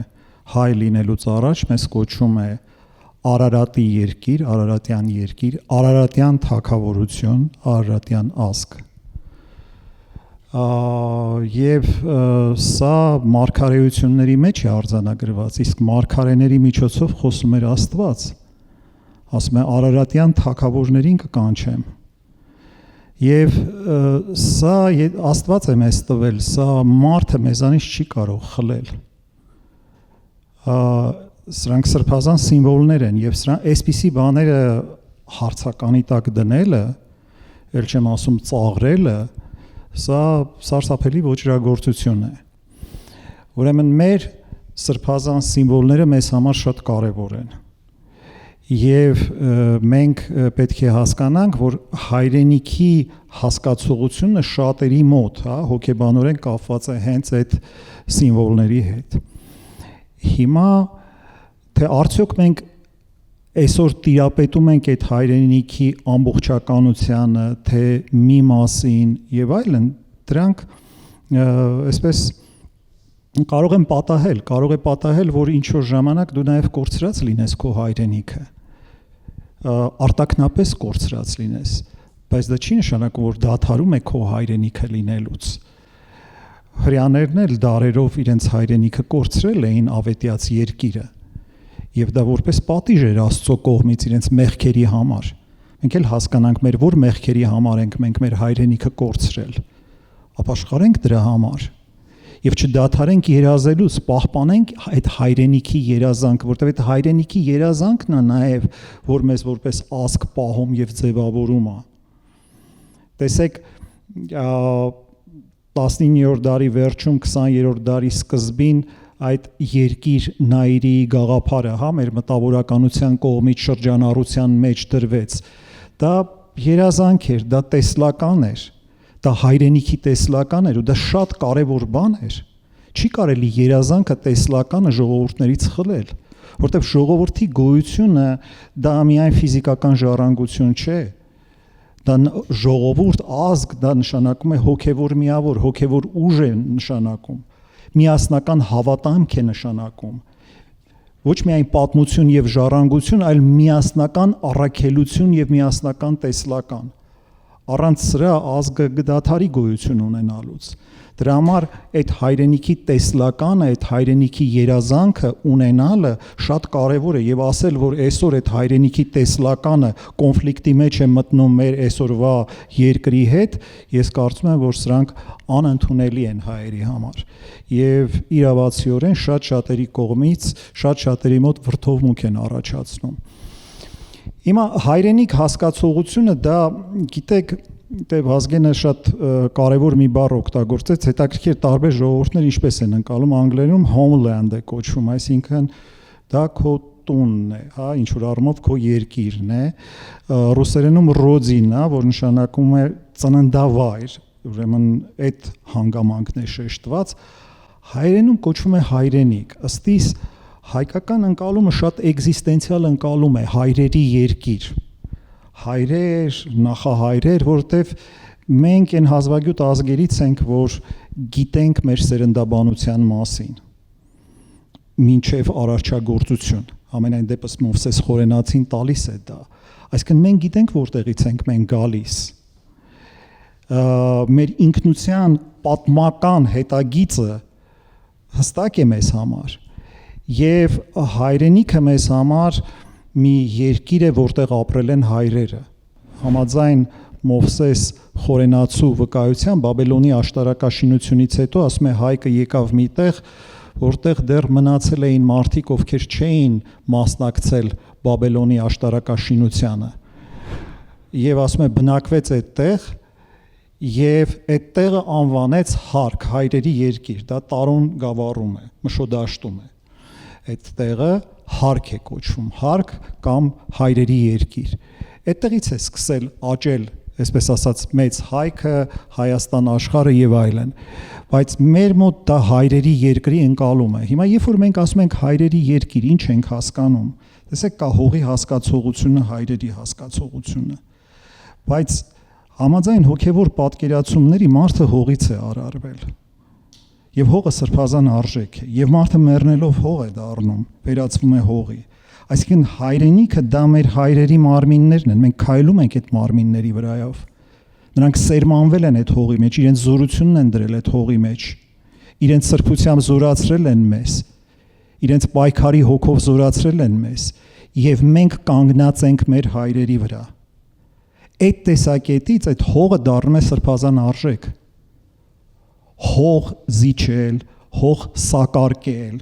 Speaker 2: հայ լինելուց առաջ, մեզ կոչում է Արարատի երկիր, Արարատյան երկիր, Արարատյան թագավորություն, Արարատյան ազգ։ Եվ սա մարգարեությունների մեջ է արձանագրված, իսկ մարգարեների միջոցով խոսում էր Աստված, ասում է Արարատյան թագավորներին կկանչեմ։ Եվ սա Աստված է մեզ տվել, սա մարդը մեզանից չի կարող խլել։ Սրանք սրբազան սիմվոլներ են եւ սրանք այսպիսի բաները հարցականի տակ դնելը, ել չեմ ասում ծաղրելը, սա սարսափելի ոճրագործություն է։ Ուրեմն մեր սրբազան սիմվոլները մեզ համար շատ կարևոր են։ Եվ մենք պետք է հասկանանք, որ հայրենիքի հասկացողությունը շատերի մոտ, հոգեբանորեն կապված է հենց այդ սիմվոլների հետ։ Հիմա թե արդյոք մենք այսօր տիրապետում ենք այդ հայրենիքի ամբողջականությանը, թե մի մասին եւ այլն, դրանք այսպես կարող են պատահել, որ ինչ որ ժամանակ դու նաեւ կորցրած լինես քո հայրենիքը, արտակնապես կորցրած լինես, բայց դա չի նշանակում, որ դադարում է քո հայրենիքը լինելուց։ Հրեաներն էլ դարերով իրենց հայրենիքը կորցրել էին ավետյաց երկիրը, եւ դա որպես պատիժ էր Աստծո կողմից իրենց մեղքերի համար։ Մենք էլ հասկանանք մեր որ մեղքերի համար ենք մենք մեր հայրենիքը կորցրել, ապաշխարենք դրա համար եւ չդադարենք երազելուց, պահպանենք այդ հայրենիքի երազանքը, որտեղ այդ հայրենիքի երազանքն է նաեւ որ մեզ որպես ազգ պահում եւ ձևավորում է։ Տեսեք 19-րդ դարի վերջում 20-րդ դարի սկզբին այդ երկիր Նայրի գաղափարը, մեր մտավորականության կողմից շրջանառության մեջ դրվեց։ Դա երազանք էր, դա տեսլական էր, դա հայրենիքի տեսլական էր ու դա շատ կարևոր բան էր։ Չի կարելի երազանքը տեսլականը ժողովուրդներից խլել, որտեղ ժողովրդի գոյությունը դա միայն ֆիզիկական ժառանգություն չէ։ Դա ժողովուրդ, ազգ, դա նշանակում է հոգևոր միավոր, հոգևոր ուժ է նշանակում, միասնական հավատամք է նշանակում, ոչ միայն պատմություն եւ ժառանգություն, այլ միասնական առաքելություն եւ միասնական տեսլական։ Առանց սրա ազգը գդաթարի գոյություն ունենալուց։ Դրա համար այդ հայրենիքի տեսլականը, այդ հայրենիքի երազանքը ունենալը շատ կարևոր է եւ ասել, որ այսօր այդ հայրենիքի տեսլականը կոնֆլիկտի մեջ է մտնում մեր այսօրվա երկրի հետ, ես կարծում եմ, որ սրանք անընդունելի են հայերի համար։ Եվ իրավացիորեն շատ շատերի կողմից, շատ շատերի մոտ վրդովմունք են առաջացնում։ Հիմա հայրենիք հասկացողությունը դա, գիտեք, Վազգենը շատ կարևոր մի բառ օգտագործեց, հետաքրքիր տարբեր ժողովուրդներ ինչպես են ընկալում, անգլերենում homeland է կոչվում, այսինքն դա քո տունն է, հա, ինչ որ առումով քո երկիրն է, ռուսերենում ռոձինա, որ նշանակում է ծննդավայր, ուրեմն այդ հանգամանքն է շեշտված, հայերենում կոչվում է հայրենիք, ըստ իս հայկական ընկալումը շատ էգզիստենցիալ ընկալում է հայրերի երկիր, հայրեր, նախահայրեր, որտեվ մենք այն հազվագյուտ ազգերից ենք, որ գիտենք մեր սերնդաբանության մասին, մինչև արարչագործություն, ամենայն դեպս Մովսես Խորենացին տալիս է դա, այսինքն մենք գիտենք որտեղից ենք մենք գալիս, մեր ինքնության պատմական հետագիծը հստակ է մեզ համար, և հայրենիքը մեզ համար մի երկիր է, որտեղ ապրել են հայրերը, համաձայն Մովսես Խորենացու վկայության Բաբելոնի աշտարակաշինությունից հետո ասում է հայկը եկավ մի տեղ, որտեղ դեռ մնացել էին մարդիկ, ովքեր չէին մասնակցել Բաբելոնի աշտարակաշինությանը, և ասում է բնակվեց այդտեղ, և այդ տեղը անվանեց Հարք, հայրերի երկիր, դա Տարոն գավառում է, Մշոդաշտում է, այդ տեղը Հարք է կոչվում, Հարք կամ հայրերի երկիր, այդտեղից է սկսել աճել, այսպես ասած, մեծ հայքը, Հայաստան աշխարհը եւ այլն, բայց մեր մոտ դա հայրերի երկրի ընկալում է։ Հիմա երբ որ մենք ասում ենք հայրերի երկիր, ինչ ենք հասկանում։ Տեսեք, կա հողի հասկացողությունը, հայրերի հասկացողությունը։ Բայց համաձայն հոգևոր պատկերացումների մարդը հողից է արարվել։ Եվ հողը սրբազան արժեք է, եւ մարդը մեռնելով հող է դառնում, վերածվում է հողի։ Այսինքն հայրենիքը դա մեր հայրերի մարմիններն են, մենք քայլում ենք այդ մարմինների վրայով, նրանք սերմանվել են այդ հողի մեջ, իրենց զորությունն են դրել այդ հողի մեջ, իրենց սրբությամբ զորացրել են մեզ, իրենց պայքարի հոգով զորացրել են մեզ, և մենք կանգնած ենք մեր հայրերի վրա, այդ տեսակետից այդ հողը դառնում է սրբազան արժեք, հող զիջել, հող սակարկել,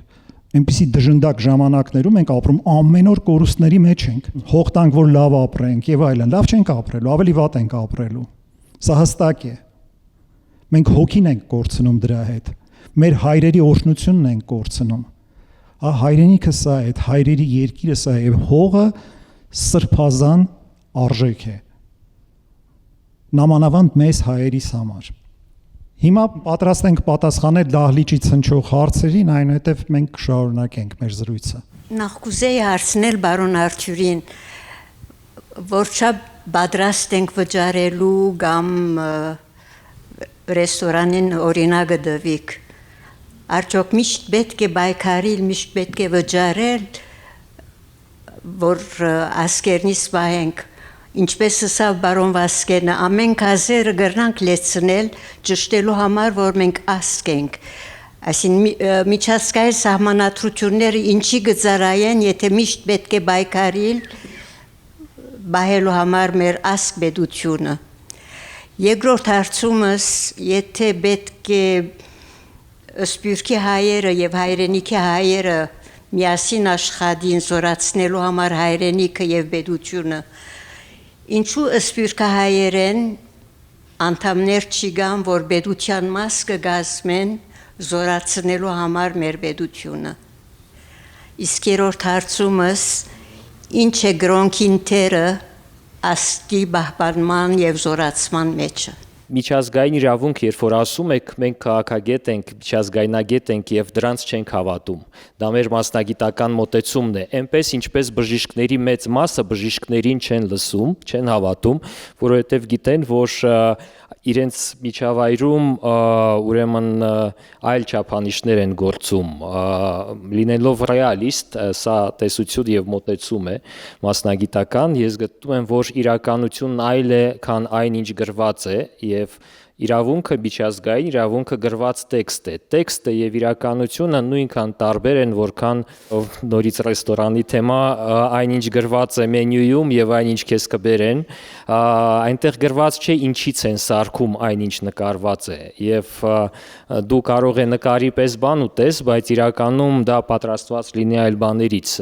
Speaker 2: այնպիսի դժնդակ ժամանակներում ենք ապրում, ամեն օր կորուստների մեջ ենք, հող տանք, որ լավ ապրենք եւ այլն, լավ չենք ապրելու, ավելի վատ ենք ապրելու, սա հստակ է, մենք հոգին ենք կորցնում դրա հետ, մեր հայրերի օրհնությունն ենք կորցնում, հայրենիքը սա է, այդ հայրերի երկիրը սա է, եւ հողը սրբազան արժեք է, նամանավանդ մեզ հայերիս համար։ Հիմա պատրաստ ենք պատասխանել դահլիճից հնչող հարցերին, այնուհետև մենք կշարունակենք մեր զրույցը։
Speaker 5: Նախ կուզեի հարցնել բարոն Արթուրին, որչափ պատրաստ ենք վճարելու կամ ռեստորանին օրինակը դվիկ, արդյոք միշտ պետք է բայկարել, միշտ պետք է վճարել, որ ասկերնից պահենք, ինչպես ասավ բարոն Վասկենը, ամեն կազերը գրնանք լեցնել ճշտելու համար, որ մենք ասկ ենք, այսին միջազգային սահմանադրությունները ինչի գծարայեն, եթե միշտ պետք է բայկարել, բահելու համար մեր ասկ պետությունը։ Երկրորդ հարցումս, եթե պետք է սպյուրքի հայերը և հայրենիքի հայերը միասին աշխատին զորացնելու համար հայրենիքը և պետությունը, ինչու սպյուրքահայերեն անդամներ չգան, որ պետության մաս կգազմեն զորացնելու համար մեր պետությունը։ Իսկ երրորդ հարցումս, ինչ է գրոնքին թերը ասկի պահպանման և զորացման մեջը։
Speaker 4: Միջազգային իրավունք, երբ որ ասում եք, մենք քաղաքագետ ենք, միջազգայնագետ ենք եւ դրանց չենք հավատում։ Դա մեր մասնագիտական մոտեցումն է, այնպես ինչպես բժիշկների մեծ մասը բժիշկներին չեն լսում, չեն հավատում, որովհետեւ գիտեն, որ իրենց միջավայրում ուրեմն այլ չափանիշներ են գործում, լինելով ռեալիստ, սա տեսություն եւ մոտեցում է մասնագիտական, ես գտնում եմ, որ իրականությունն այլ է, քան այն ինչ գրված է եւ իրավունքը միջազգային իրավունքը գրված տեքստ է։ Տեքստը եւ իրականությունը նույնքան տարբեր են, որքան նորից ռեստորանի թեմա, այնինչ գրված է մենյուում եւ այնինչ քեզ կբերեն, այնտեղ գրված չէ ինչից են սարքում այնինչ նկարված է եւ դու կարող է նկարի պես բան ուտես, բայց իրականում դա պատրաստված լինի այլ բաներից։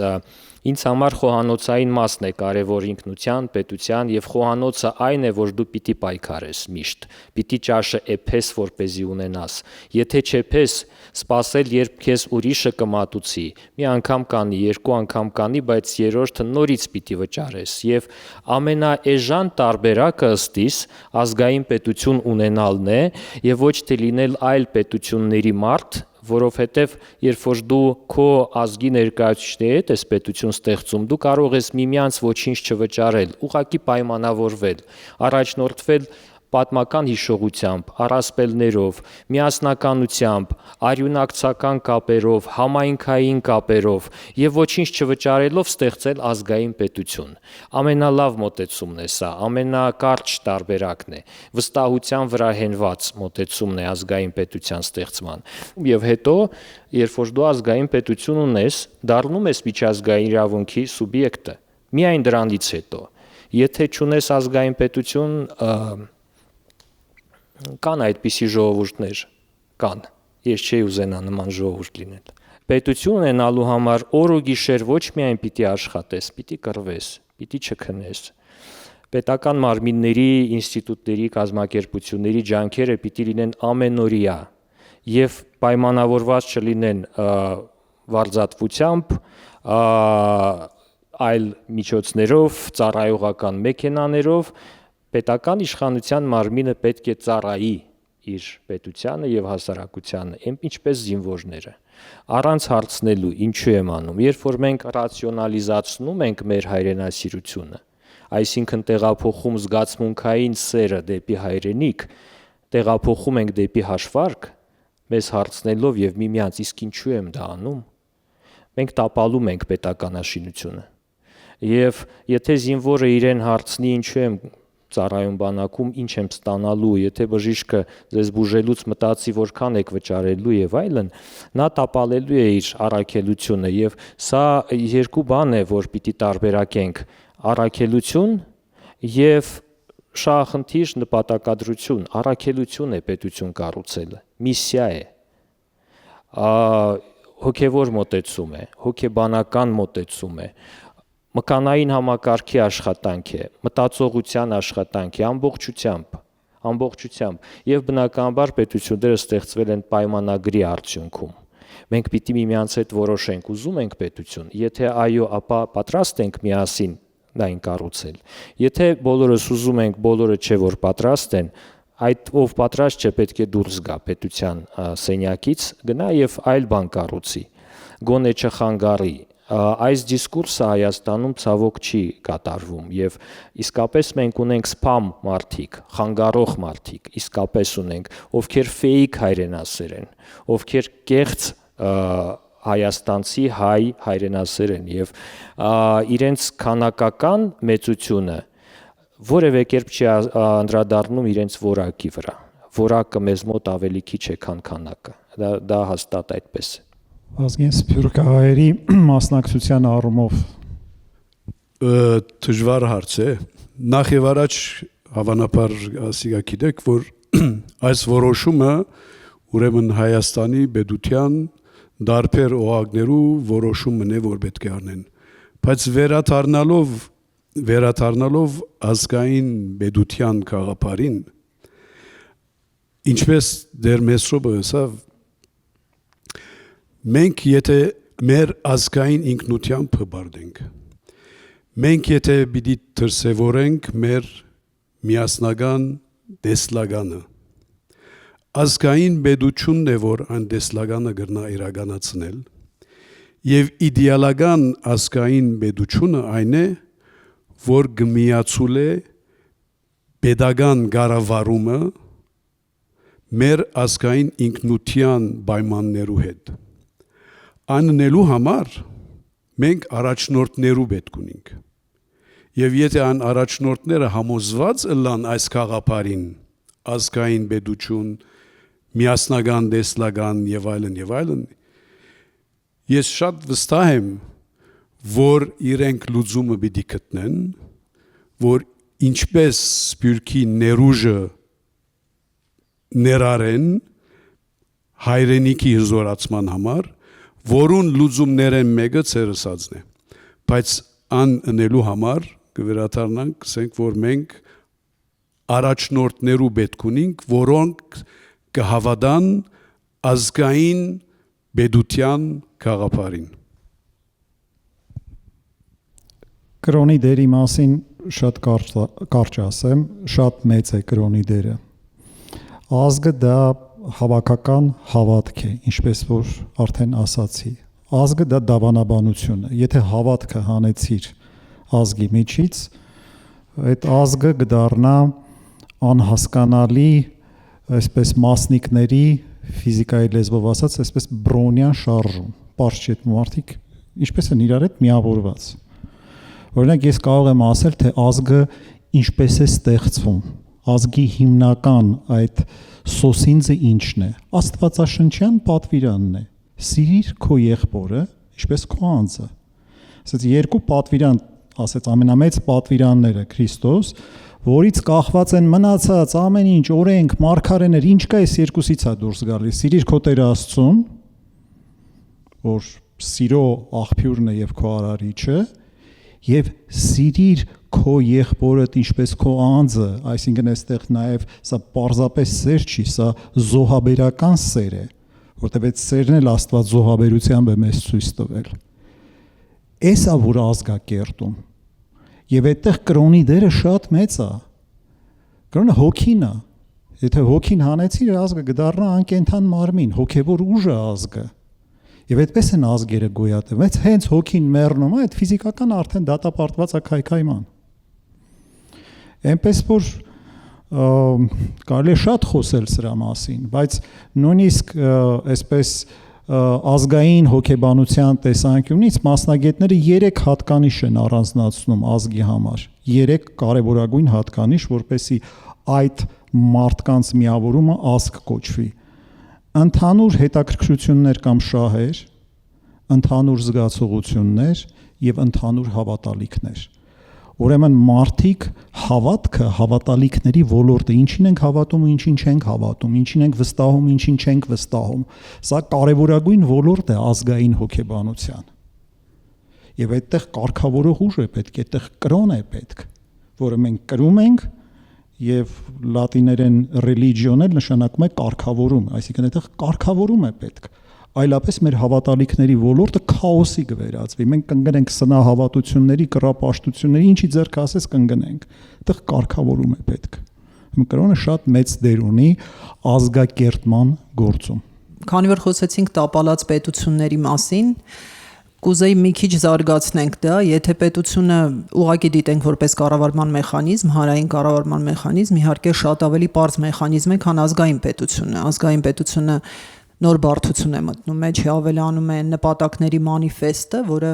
Speaker 4: Ինձ համար խոհանոցային մասն է կարևոր ինքնության, պետության եւ խոհանոցը այն է, որ դու պիտի պայքարես միշտ։ Պիտի ճաշը էփես, որպեսզի ունենաս։ Եթե չեփես, սпасել, երբ քեզ ուրիշը կմատուցի։ Մի անգամ կանի, երկու անգամ կանի, բայց երրորդը նորից պիտի վճարես։ Եվ ամենաէժան տարբերակը ըստիս ազգային պետություն ունենալն է եւ ոչ թե լինել այլ պետությունների մարդ, որովհետև երբ որ դու քո ազգի ներկայացուցիչների հետ ես պետություն ստեղծում, դու կարող ես միմյանց ոչինչ չվճարել, ուղղակի պայմանավորվել, առաջնորդվել պատմական հիշողությամբ, առասպելներով, միասնականությամբ, արյունակցական կապերով, համայնքային կապերով եւ ոչինչ չվճարելով ստեղծել ազգային պետություն։ Ամենալավ մոտեցումն է սա, ամենակարճ տարբերակն է, վստահության վրա հենված մոտեցումն է ազգային պետության ստեղծման։ Եվ հետո, երբ որ դու ազգային պետություն ունես, դառնում ես միջազգային իրավունքի սուբյեկտը։ Միայն դրանից հետո, եթե չունես ազգային պետություն, կան այդպիսի ժողովուրդներ, կան։ Ես չէի ուզենա նման ժողովուրդ լինել։ Պետություն ունենալու համար օր ու գիշեր ոչ միայն պիտի աշխատես, պիտի կռվես, պիտի չքնես։ Պետական մարմինների, ինստիտուտների, կազմակերպությունների ջանքերը պիտի լինեն ամենօրյա եւ պայմանավորված չլինեն վարձատրությամբ, այլ միջոցներով, ծառայողական մեքենաներով, պետական իշխանության մարմինը պետք է ծառայի իր պետությանը եւ հասարակությանը, ինչպես զինվորները։ Առանց հարցնելու, ինչու եմ անում, երբ որ մենք ռացիոնալիզացնում ենք մեր հայրենասիրությունը, այսինքն տեղափոխում զգացմունքային սերը դեպի հայրենիք, տեղափոխում ենք դեպի հաշվարկ, մեզ հարցնելով եւ միմյանց իսկ ինչու եմ դա անում, մենք տապալում ենք պետականաշինությունը։ Եվ եթե զինվորը իրեն հարցնի ինչու եմ ծառայում բանակում, ինչ եմ ստանալու, եթե բժիշկը ձեզ բուժելուց մտածի որքան եք վճարելու եւ այլն, նա տապալելու է իր առաքելությունը եւ սա երկու բան է, որ պիտի տարբերակենք՝ առաքելություն եւ շահախնդիր նպատակադրություն։ Առաքելություն է պետություն կառուցելը, միսիա է, հոգեվոր մոտեցում է, հոգեբանական մոտեցում է, մկանային համակարգի աշխատանք է, մտածողության աշխատանք է, ամբողջությամբ եւ բնականաբար պետությունները ստեղծվել են պայմանագրի արդյունքում։ Մենք պիտի միմյանց հետ որոշենք, ուզում ենք պետություն, եթե այո, ապա պատրաստ ենք միասին դայն կառուցել։ Եթե բոլորս ուզում ենք, բոլորը չէ որ պատրաստ են, այդ ով պատրաստ չէ պետք է դուրս գա պետության սենյակից, գնա եւ այլ բան կառուցի, գոնե չխանգարի։ Այս դիսկուրսը Հայաստանում ցավոք չի կատարվում եւ իսկապես մենք ունենք սփամ մարդիկ, խանգարող մարդիկ, իսկապես ունենք, ովքեր ֆեյք հայրենասեր են, ովքեր կեղծ հայաստանցի հայ հայրենասեր են եւ իրենց քանակական մեծությունը որևէ կերպ չի անդրադառնում իրենց որակի վրա։ Որակը մեզ մոտ ավելի քիչ է, քան քանակը։ Դա հաստատ այդպես է։
Speaker 2: Ազգային սփյուռքահայերի մասնակցության առումով
Speaker 3: դժվար հարց է։ Նախ եւ առաջ հավանաբար ասիգա գիտեք, որ այս որոշումը ուրեմն Հայաստանի պետության դարբեր օղակներու որոշումն է, որ պետք է առնեն։ Բայց վերաթարնալով ազգային պետության գաղափարին, ինչպես դեր Մեսրոպը ասավ, մենք եթե մեր ազգային ինքնությամբ հբարդենք, մենք եթե պիտի դրսևորենք մեր միասնական տեսլականը, ազգային պետությունն է, որ այն տեսլականը գրնա իրականացնել, եւ իդեալական ազգային պետությունը այն է, որ գմիացուլ է պետական կառավարումը մեր ազգային ինքնության պայմաններու հետ։ Աննելու համար մենք առաջնորդներու պետք ունենք։ Եվ եթե այն առաջնորդները համոզված ըլլան այս գաղափարին, ազգային պետություն, միասնական տեսլական եւ այլն, ես շատ վստահ եմ, որ իրենք լուծումը պիտի գտնեն, որ ինչպես սփյուռքի ներուժը ներառեն հայրենիքի հզորացման համար, որուն լուծումներեն մեկը ցերսածն է։ բայց ան ընելու համար կվերադառնանք, ասենք, որ մենք առաջնորդներու պետք ունենք, որոնք կհավատան ազգային բեդության գաղափարին։
Speaker 2: Կրոնի դերի մասին շատ կարճ ասեմ, շատ մեծ է կրոնի դերը։ Ազգը դա հավաքական հավատք է, ինչպես որ արդեն ասացի։ Ազգը դա դավանաբանություն է։ Եթե հավատքը հանեցիր ազգի միջից, այդ ազգը կդառնա անհասկանալի, այսպես մասնիկների ֆիզիկայի լեզվով ասած, այսպես բրոնյան շարժում։ Պարզ չէ, մարդիկ ինչպես են իրար հետ միավորված։ Օրինակ ես կարող եմ ասել, թե ազգը ինչպես է ստեղծվում, ազգի հիմնական այդ սոսինձը ինչն է, աստվածաշնչյան պատվիրանն է, սիրիր քո եղբորը, ինչպես քո անձը, ասած երկու պատվիրան, ասած ամենամեծ պատվիրանները Քրիստոս, որից կախված են մնացած ամեն ինչ, օրենք, մարգարեներ, ինչ կա այս երկուսից է դուրս գալիս, սիրիր քո Տեր Աստծուն, որ սիրո աղբյուրն է եւ քո արարիչը, եւ սիրիր քո եղբորդ ինչպես քո անձը, այսինքն այստեղ նաեւ սա պարզապես սեր չի, սա զոհաբերական սեր է, որտեղ այդ սերն էլ Աստված զոհաբերությամբ է մեզ ցույց տվել։ Էսա որ ազգակերտում։ Եվ այդտեղ կրոնի դերը շատ մեծ է։ Կրոնը հոգին է։ Եթե հոգին հանեցիր, ազգը կդառնա անկենթան մարմին, հոգևոր ուժ է ազգը։ Եվ այդպես են ազգերը գոյատևում, բայց հենց հոգին մեռնում է, այդ ֆիզիկական արդեն դատապարտված է քայքայման։ Այնպես որ կարելի է շատ խոսել սրա մասին, բայց նույնիսկ այսպես ազգային հոգեբանության տեսանկյունից մասնագետները 3 հատկանիշ են առանձնացնում ազգի համար, 3 կարևորագույն հատկանիշ, որպեսզի այդ մարդկանց միավորումը ազգ կոչվի։ Ընդհանուր հետաքրքրություններ կամ շահեր, ընդհանուր զգացողություններ եւ ընդհանուր հավատալիքներ։ Ուրեմն մարդիկ հավատքը հավատալիքների ոլորտը, ինչին ենք հավատում ու ինչին չենք հավատում, ինչին ենք վստահում, ինչին չենք վստահում, սա կարևորագույն ոլորտ է ազգային հոգեբանության։ Եվ այդտեղ կարգավորող ուժ է պետք, այդտեղ կրոն է պետք, որը մենք կրում ենք եւ լատիներեն religion էլ նշանակում է կարգավորում, այսինքն այդտեղ կարգավորում է պետք։ Այլապես մեր հավատալիքների ոլորտը քաոսի կվերածվի։ Մենք կընկնենք սնահավատությունների, կռապաշտությունների, ինչի ձեռք ասես կընկնենք։ Այդտեղ կարգավորում է պետք։ Կրոնը շատ մեծ դեր ունի ազգակերտման գործում։
Speaker 6: Քանի որ խոսեցինք տապալած պետությունների մասին, կուզեի մի քիչ զարգացնենք դա, եթե պետությունը ուղղակի դիտենք որպես կառավարման մեխանիզմ, հանրային կառավարման մեխանիզմ, իհարկե շատ ավելի պարզ մեխանիզմ է, քան ազգային պետությունը։ Ազգային պետությունը նոր բարդություն է մտնում մեջի, ավելանում է նպատակների մանիֆեստը, որը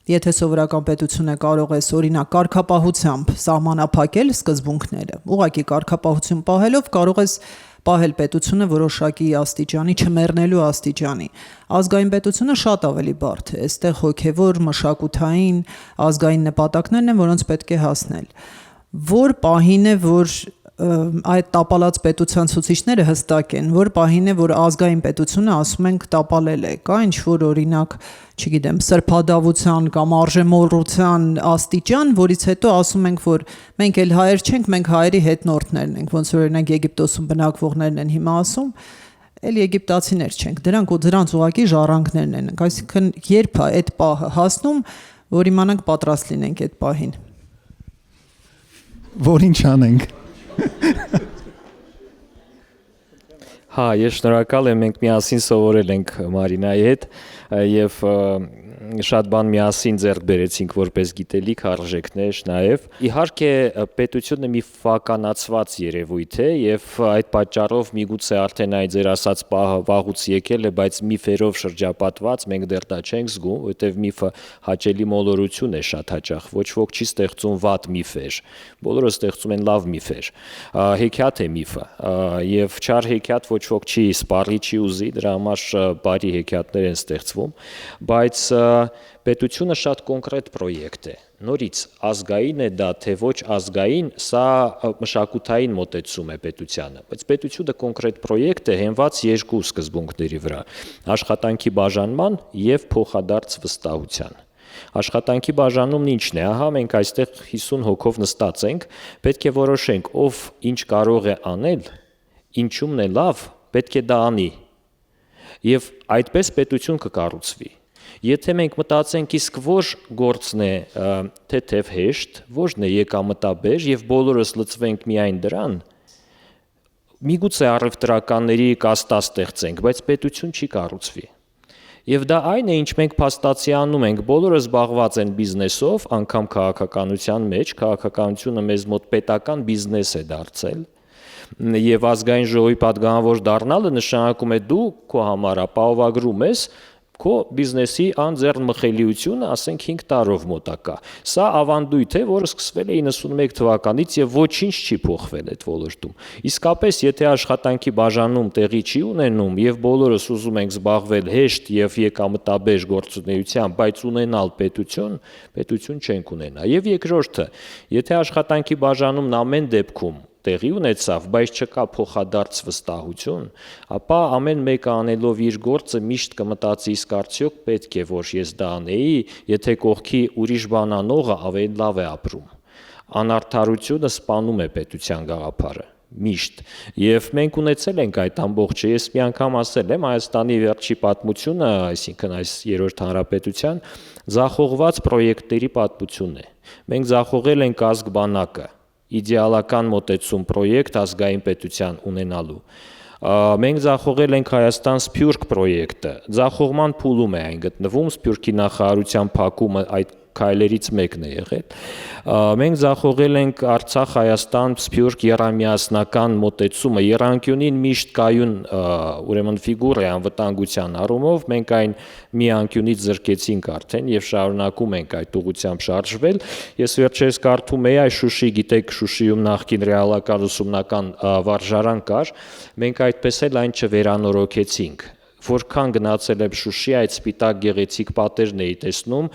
Speaker 6: եթե սովորական պետությունը կարող է օրինակ կարգապահությամբ սահմանափակել սկզբունքները, ուղղակի կարգապահություն պահելով կարող ես պահել պետությունը որոշակի աստիճանի, չմեռնելու աստիճանի։ Ազգային պետությունը շատ ավելի բարդ է, այստեղ հոգևոր, մշակութային, ազգային նպատակներն են, որոնց պետք է հասնել։ Որ պահին է, որ այդ տապալած պետության ցուցիչները հստակ են, որ պահին է, որ ազգային պետությունը ասում ենք տապալել է, կա ինչ-որ օրինակ, չգիտեմ, սրբադավության կամ արժեմոլության աստիճան, որից հետո ասում ենք, որ մենք էլ հայեր չենք, մենք հայերի հետնորդներն ենք, ոնց որ օրինակ Եգիպտոսում բնակվողներն են հիմա ասում, էլ եգիպտացիներ չենք, դրանց ուղղակի ժառանգներն են, այսինքն երբ է այդ պահը հասնում, որ իմանանք պատրաստ լինենք այդ պահին։
Speaker 2: Որ ինչ անենք։
Speaker 4: Հա, ես շնորհակալ եմ, մենք միասին սովորել ենք Մարինայի հետ եւ շատ բան միասին ձեռք բերեցինք որպես գիտելիք, արժեքներ նաև։ Իհարկե պետությունը մի ֆականացված երևույթ է եւ այդ պատճառով միգուցե արդեն այդ ձեր ասած պահը վաղուց եկել է, բայց միֆերով շրջապատված մենք դեռ դա չենք զգում, որովհետեւ միֆը հաճելի մոլորություն է շատ հաճախ, ոչ ոք չի ստեղծում վատ միֆեր, բոլորը ստեղծում են լավ միֆեր։ Հեքիաթ է միֆը եւ չար հեքիաթ ոչ ոք չի սպառի, չի ուզի, դրա համար բարի հեքիաթներ են ստեղծվում, բայց պետությունը շատ կոնկրետ պրոյեկտ է։ Նորից ազգային է դա, թե ոչ ազգային, սա մշակութային մոտեցում է պետությանը, բայց պետությունը կոնկրետ պրոյեկտ է հենված երկու սկզբունքների վրա՝ աշխատանքի բաժանման եւ փոխադարձ վստահության։ Աշխատանքի բաժանումն ինչն է, ահա մենք այստեղ 50 հոգով նստած ենք, պետք է որոշենք ով ինչ կարող է անել, ինչումն է լավ, պետք է դա անի։ Եվ այդպես պետություն կկառուցվի։ Եթե մենք մտածենք իսկ որ գործն է թեթև հեշտ, որն է եկամտաբեր եւ բոլորս լծվենք միայն դրան, միգուցե առևտրականների կաստա ստեղծենք, բայց պետություն չի կառուցվի։ Եվ դա այն է, ինչ մենք փաստացի անում ենք, բոլորը զբաղված են բիզնեսով, անգամ քաղաքականության մեջ, քաղաքականությունը մեզ մոտ պետական բիզնես է դարձել, եւ ազգային ժողովի պատգամավոր դառնալը նշանակում է դու քո համար ապահովագրում ես քո բիզնեսի անձեռնմխելիությունը, ասենք 5 տարով մոտակա։ Սա ավանդույթ է, որը սկսվել է 91 թվականից եւ ոչինչ չի փոխվել այդ ոլորտում։ Իսկապես, եթե աշխատանքի բաժանում տեղի չի ունենում եւ բոլորս ուզում ենք զբաղվել հեշտ եւ եկամտաբեր գործունեությամբ, բայց ունենալ պետություն չենք ունենա։ Եվ երկրորդը, եթե աշխատանքի բաժանումն ամեն դեպքում տեղի ունեցավ, բայց չկա փոխադարձ վստահություն, ապա ամեն մեկը անելով իր գործը միշտ կմտածի իսկ արդյոք պետք է որ ես դա անեի, եթե կողքի ուրիշ բան անողը ավելի լավ է ապրում։ Անարդարությունը սպանում է պետության գաղափարը միշտ։ Եվ մենք ունեցել ենք այդ ամբողջը, ես մի անգամ ասել եմ, Հայաստանի վերջի պատմությունը, այսինքն այս երրորդ հանրապետության ձախողված պրոյեկտների պատմությունն է։ Մենք ձախողել ենք ազգ-բանակը, իդեալական մոտեցում պրոյեկտ ազգային պետության ունենալու։ Մենք ձախողել ենք Հայաստան-Սփյուռք պրոյեկտը, ձախողման փուլում է այն գտնվում, Սփյուռքի նախարարության փակումը այդ քայլերից մեկն է եղել։ Մենք ձախողել ենք Արցախ-Հայաստան-Սփյուռք եռամիասնական մոտեցումը, եռանկյունին միշտ կայուն ուրեմն ֆիգուր է անվտանգության առումով, մենք այն մի անկյունից զրկեցինք արդեն եւ շարունակում ենք այդ ուղղությամբ շարժվել։ Ես վերջերս կարդում էի այս Շուշի, գիտեք, Շուշիում նախկին ռեալական ուսումնական վարժարան կար, մենք այդպես էլ այն չվերանորոգեցինք։ Որքան գնացել եմ Շուշի, այդ սպիտակ գեղեցիկ պատերն էի տեսնում,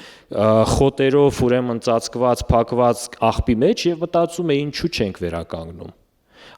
Speaker 4: խոտերով ուրեմն ծածկված, փակված աղբի մեջ եւ մտածում էի ինչու չենք վերականգնում։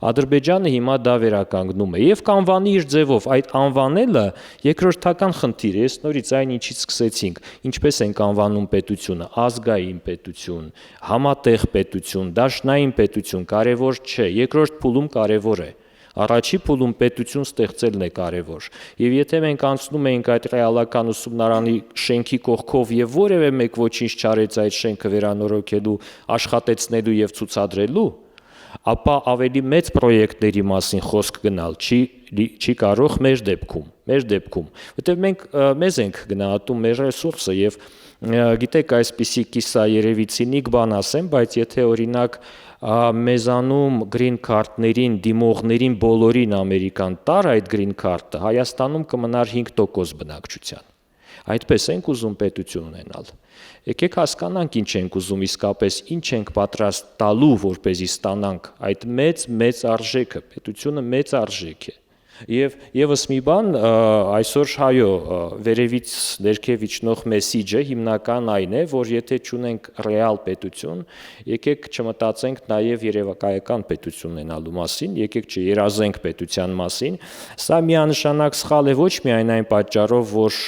Speaker 4: Ադրբեջանը հիմա դա վերականգնում է եւ կանվանի իր ձևով, այդ անվանելը երկրորդական խնդիր է, ես նորից այն ինչից սկսեցինք, ինչպես ենք անվանում պետությունը, ազգային պետություն, համատեղ պետություն, դաշնային պետություն, կարևոր չէ, երկրորդ փուլում կարևոր է։ Առաջի փուլում պետություն ստեղծելն է կարևոր։ Եվ եթե մենք անցնում էինք այդ ռեալական ուսումնարանի շենքի կողքով եւ որևէ մեկ ոչինչ չարեց այդ շենքը վերանորոգելու, աշխատեցնելու եւ ցուցադրելու, ապա ավելի մեծ պրոյեկտների մասին խոսք գնալ չի կարող մեր դեպքում, որտեղ մենք մեզ ենք գնահատում մեր ռեսուրսը եւ գիտեք այսպիսի կիսա երևի ցինիկ բան ասեմ, բայց եթե օրինակ մեզանում գրին քարտներին, դիմողներին բոլորին Ամերիկան տար այդ գրին քարտը, Հայաստանում կմնար 5% բնակչության։ Այդպես ենք ուզում պետություն ունենալ։ Եկեք հասկանանք ինչ ենք ուզում իսկապես, ինչ ենք պատրաստ տալու, որպեսզի ստանանք այդ մեծ արժեքը, պետությունը մեծ արժեք է։ Եվ եւս մի բան, այսօր հայո վերևից ներքև իջնող մեսիջը հիմնական այն է, որ եթե չունենք ռեալ պետություն, եկեք չմտածենք նաեւ երևակայական պետություն ունենալու մասին, եկեք չերազենք պետության մասին, սա միանշանակ սխալ է ոչ միայն այն պատճառով, որ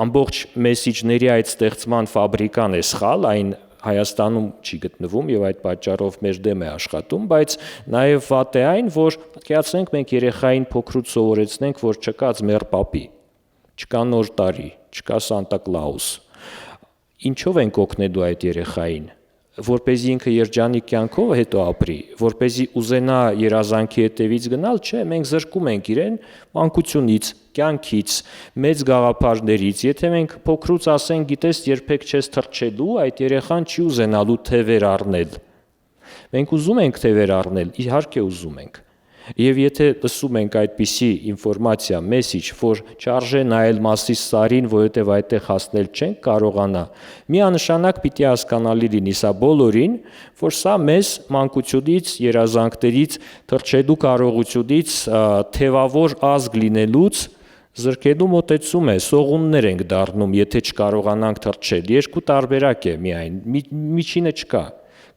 Speaker 4: ամբողջ մեսիջների այդ ստեղծման ֆաբրիկան է սխալ, այն Հայաստանում չի գտնվում եւ այդ պատճառով մեր դեմ է աշխատում, բայց նաեւ վատ է այն, որ կայացնենք մենք երեխային փոքրուց սովորեցնենք, որ չկա ձմեռ պապի, չկա նոր տարի, չկա Սանտա Կլաուս։ Ինչով ենք օգնելու այդ երեխային, որպեսզի ինքը երջանիկ կյանքով հետո ապրի, որպեսզի ուզենա երազանքի հետևից գնալ, չէ, մենք զրկում ենք իրեն մանկությունից, կյանքից, մեծ գաղափարներից, եթե մենք փոքրուց ասենք, գիտես, երբեք չես թռչելու, այդ երեխան չի ուզենալու թևեր առնել։ Մենք ուզում ենք թևեր առնել, իհարկե ուզում ենք։ Եվ եթե լսում ենք այդպիսի ինֆորմացիա, մեսիջ, որ չարժե նայել Մասիս սարին, որովհետև այդտեղ հասնել չենք կարողանա, միանշանակ պիտի հասկանալի լինի սա բոլորին, որ սա մեզ մանկությունից, երազանքներից, թռչելու կարողությունից, թևավոր ազգ լինելուց զրկելու մոտեցում է, սողուններ ենք դառնում, եթե չկարողանանք թռչել։ Երկու տարբերակ է միայն, միջինը չկա։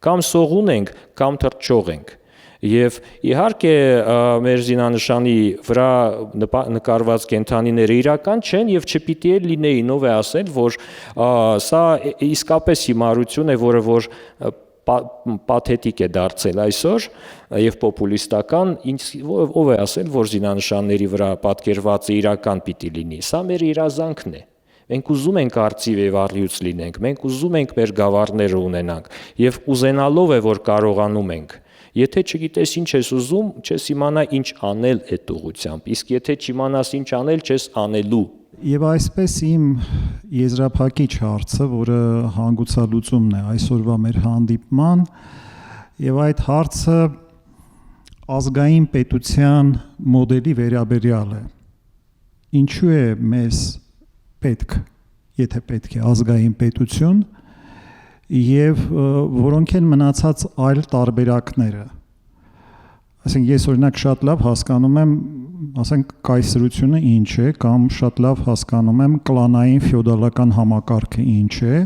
Speaker 4: Կամ սողուն ենք, կամ թռչող ենք։ Եվ իհարկե մեր զինանշանի վրա նկարված կենդանիները իրական չեն եւ չպիտի էլ լինեին, ով է ասել, որ սա իսկապես հիմարություն է, որը որ պաթետիկ է դարձել այսօր եւ պոպուլիստական, ով է ասել, որ զինանշանների վրա պատկերվածը իրական պիտի լինի։ Սա մեր իրազանքն է։ Մենք ուզում ենք արծիվ եւ առյուծ լինենք, մենք ուզում ենք մեր գավառները ունենանք եւ ուզենալով է, որ կարողանում ենք։ Եթե չգիտես ինչ ես ուզում, չես իմանա ինչ անել այդ ուղղությամբ, իսկ եթե չիմանաս ինչ անել, չես անելու։
Speaker 2: Եվ այսպես իմ եզրափակիչ հարցը, որը հանգուցալուծումն է այսօրվա մեր հանդիպման, եւ այդ հարցը ազգային պետության մոդելի վերաբերյալ է։ Ինչու է մեզ պետք, եթե պետք է ազգային պետություն, եւ որոնք են մնացած այլ տարբերակները։ Ասենք ես օրինակ շատ լավ հասկանում եմ, ասենք կայսրությունը ինչ է, կամ շատ լավ հասկանում եմ կլանային ֆեոդալական համակարգը ինչ է,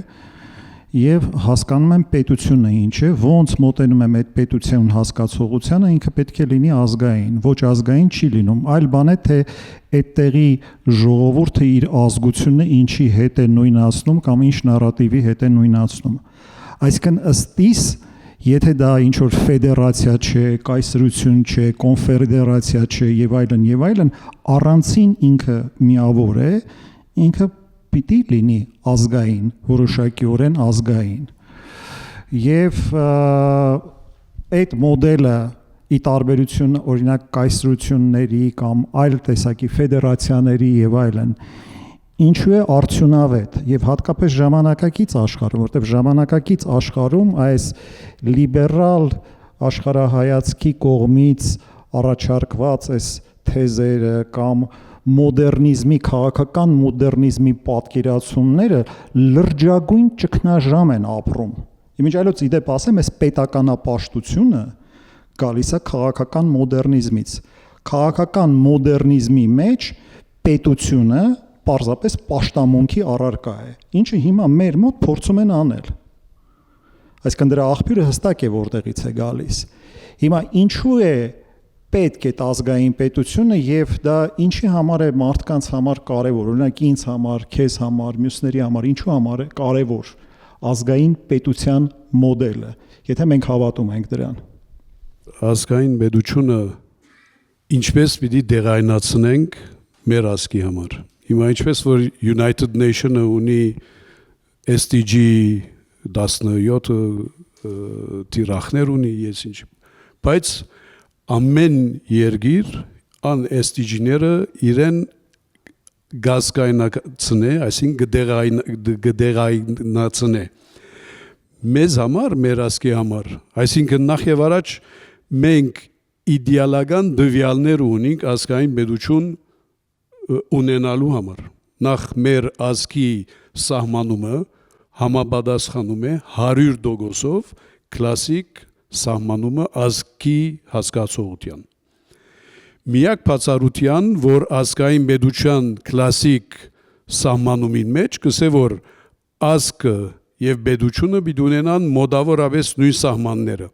Speaker 2: եւ հասկանում եմ պետությունը ինչ է, ոնց մոտենում եմ այդ պետության հասկացողությանը, ինքը պետք է լինի ազգային, ոչ ազգային չի լինում, այլ բան է թե այդտեղի ժողովուրդը իր ազգությունը ինչի հետ է նույնացնում կամ ինչ նարատիվի հետ է նույնացնում։ Այսինքն ըստ իս, եթե դա ինչ որ ֆեդերացիա չէ, կայսրություն չէ, կոնֆեդերացիա չէ եւ այլն, առանցին ինքը միավոր է, ինքը պիտի լինի ազգային, որոշակիորեն ազգային։ Եվ այդ մոդելը ի տարբերություն օրինակ կայսրությունների կամ այլ տեսակի ֆեդերացիաների եւ այլն, ինչու է արդյունավետ եւ հատկապես ժամանակակից աշխարհում, որտեղ ժամանակակից աշխարհում այս լիբերալ աշխարհայացքի կողմից առաջարկված այս թեզերը կամ մոդեռնիզմի, քաղաքական մոդեռնիզմի պատկերացումները լրջագույն ճգնաժամ են ապրում։ Ինչ այլոց իդեպ ասեմ, այս պետականապաշտությունը գալիս է քաղաքական մոդեռնիզմից։ Քաղաքական մոդեռնիզմի մեջ պետությունը պարզապես պաշտամունքի առարկա է, ինչը հիմա մեր մոտ փորձում են անել։ Այսինքն դրա աղբյուրը հստակ է որտեղից է գալիս։ Հիմա ինչու է պետք է ազգային պետությունը եւ դա ինչի համար է մարդկանց համար կարեւոր, օրինակ ինձ համար, քեզ համար, մյուսների համար, ինչու համար է կարեւոր ազգային պետության մոդելը, եթե մենք հավատում ենք դրան։
Speaker 3: Ազգային պետությունը ինչպես պիտի դեղայնացնենք մեր ազգի համար։ Հիմա ինչպես որ United Nation-ը ունի SDG 17 տիրախներ ունի, ես ինչ, բայց ամեն երկիր ան SDG-ները իրեն գազգայնացնե, այսինքն գդեղայնացնե։ Մեզ համար, մեր ազգի համար, այսինքն նախ եւ առաջ մենք իդեալական դվյալներ ունենք ազգային պետություն ունենալու համար։ Նախ մեր ազգի սահմանումը համապատասխանում է 100%-ով կլասիկ սահմանումը ազգի հասկացողության։ Միակ բացառության, որ ազգային պետության կլասիկ սահմանումին մեջ կսե որ ազգը եւ պետությունը պիտի ունենան մոտավորապես նույն սահմանները։